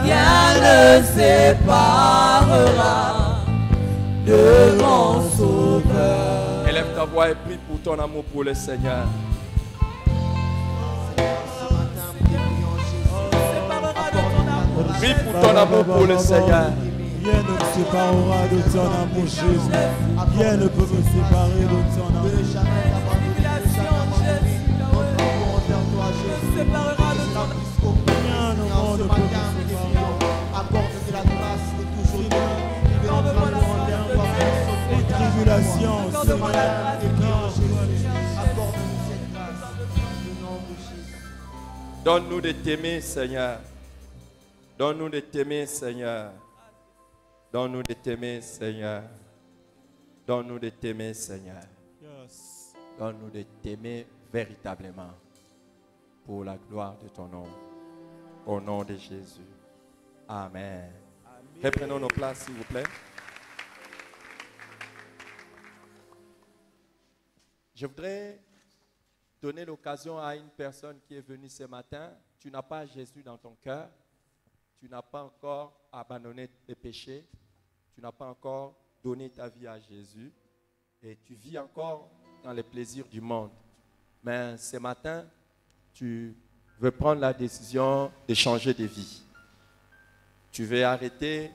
Rien ne séparera de mon sauveur. Élève ta voix et prie pour ton amour pour le Seigneur. Prie pour ton amour pour le Seigneur. Rien ne me séparera de ton amour, Jésus. Rien ne peut me séparer de ton amour. Rien au monde ne peut me séparer. Apporte de la grâce de toujours Les tribulations, Seigneur. Donne-nous de t'aimer, Seigneur. Donne-nous de t'aimer, Seigneur. Donne-nous de t'aimer, Seigneur. Donne-nous de t'aimer, Seigneur. Yes. Donne-nous de t'aimer véritablement pour la gloire de ton nom. Au nom de Jésus. Amen. Reprenons nos places, s'il vous plaît. Je voudrais donner l'occasion à une personne qui est venue ce matin. Tu n'as pas Jésus dans ton cœur. Tu n'as pas encore abandonné tes péchés. Tu n'as pas encore donné ta vie à Jésus. Et tu vis encore dans les plaisirs du monde. Mais ce matin, tu veux prendre la décision de changer de vie. Tu veux arrêter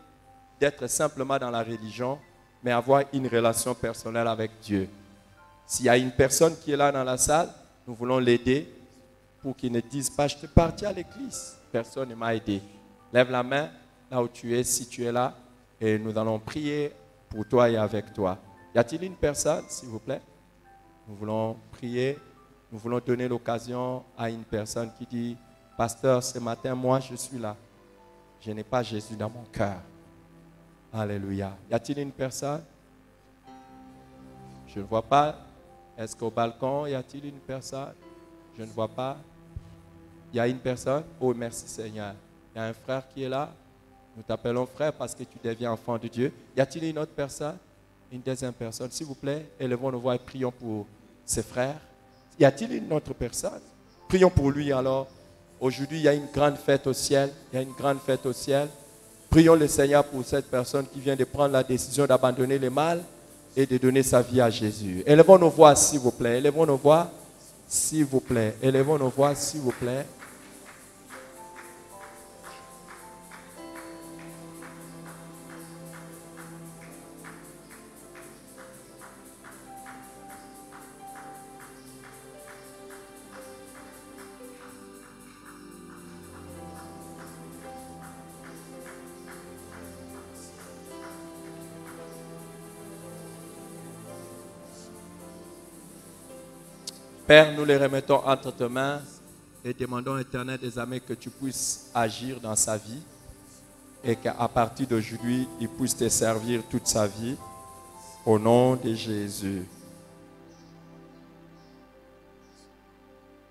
d'être simplement dans la religion, mais avoir une relation personnelle avec Dieu. S'il y a une personne qui est là dans la salle, nous voulons l'aider pour qu'il ne dise pas « Je suis parti à l'église, personne ne m'a aidé ». Lève la main là où tu es, si tu es là, et nous allons prier pour toi et avec toi. Y a-t-il une personne, s'il vous plaît? Nous voulons prier, nous voulons donner l'occasion à une personne qui dit « Pasteur, ce matin, moi je suis là. Je n'ai pas Jésus dans mon cœur. » Alléluia. Y a-t-il une personne? Je ne vois pas. Est-ce qu'au balcon, y a-t-il une personne? Je ne vois pas. Il y a une personne? Oh, merci Seigneur. Il y a un frère qui est là. Nous t'appelons frère parce que tu deviens enfant de Dieu. Y a-t-il une autre personne? Une deuxième personne? S'il vous plaît, élevons nos voix et prions pour ses frères. Y a-t-il une autre personne? Prions pour lui alors. Aujourd'hui, il y a une grande fête au ciel. Il y a une grande fête au ciel. Prions le Seigneur pour cette personne qui vient de prendre la décision d'abandonner le mal et de donner sa vie à Jésus. Élevons nos voix, s'il vous plaît. Élevons nos voix, s'il vous plaît. Élevons nos voix, s'il vous plaît. Père, nous les remettons entre tes mains et demandons, Éternel des armées, que tu puisses agir dans sa vie et qu'à partir d'aujourd'hui, il puisse te servir toute sa vie. Au nom de Jésus.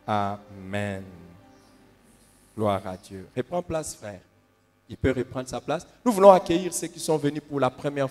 Amen. Gloire à Dieu. Reprends place, frère. Il peut reprendre sa place. Nous voulons accueillir ceux qui sont venus pour la première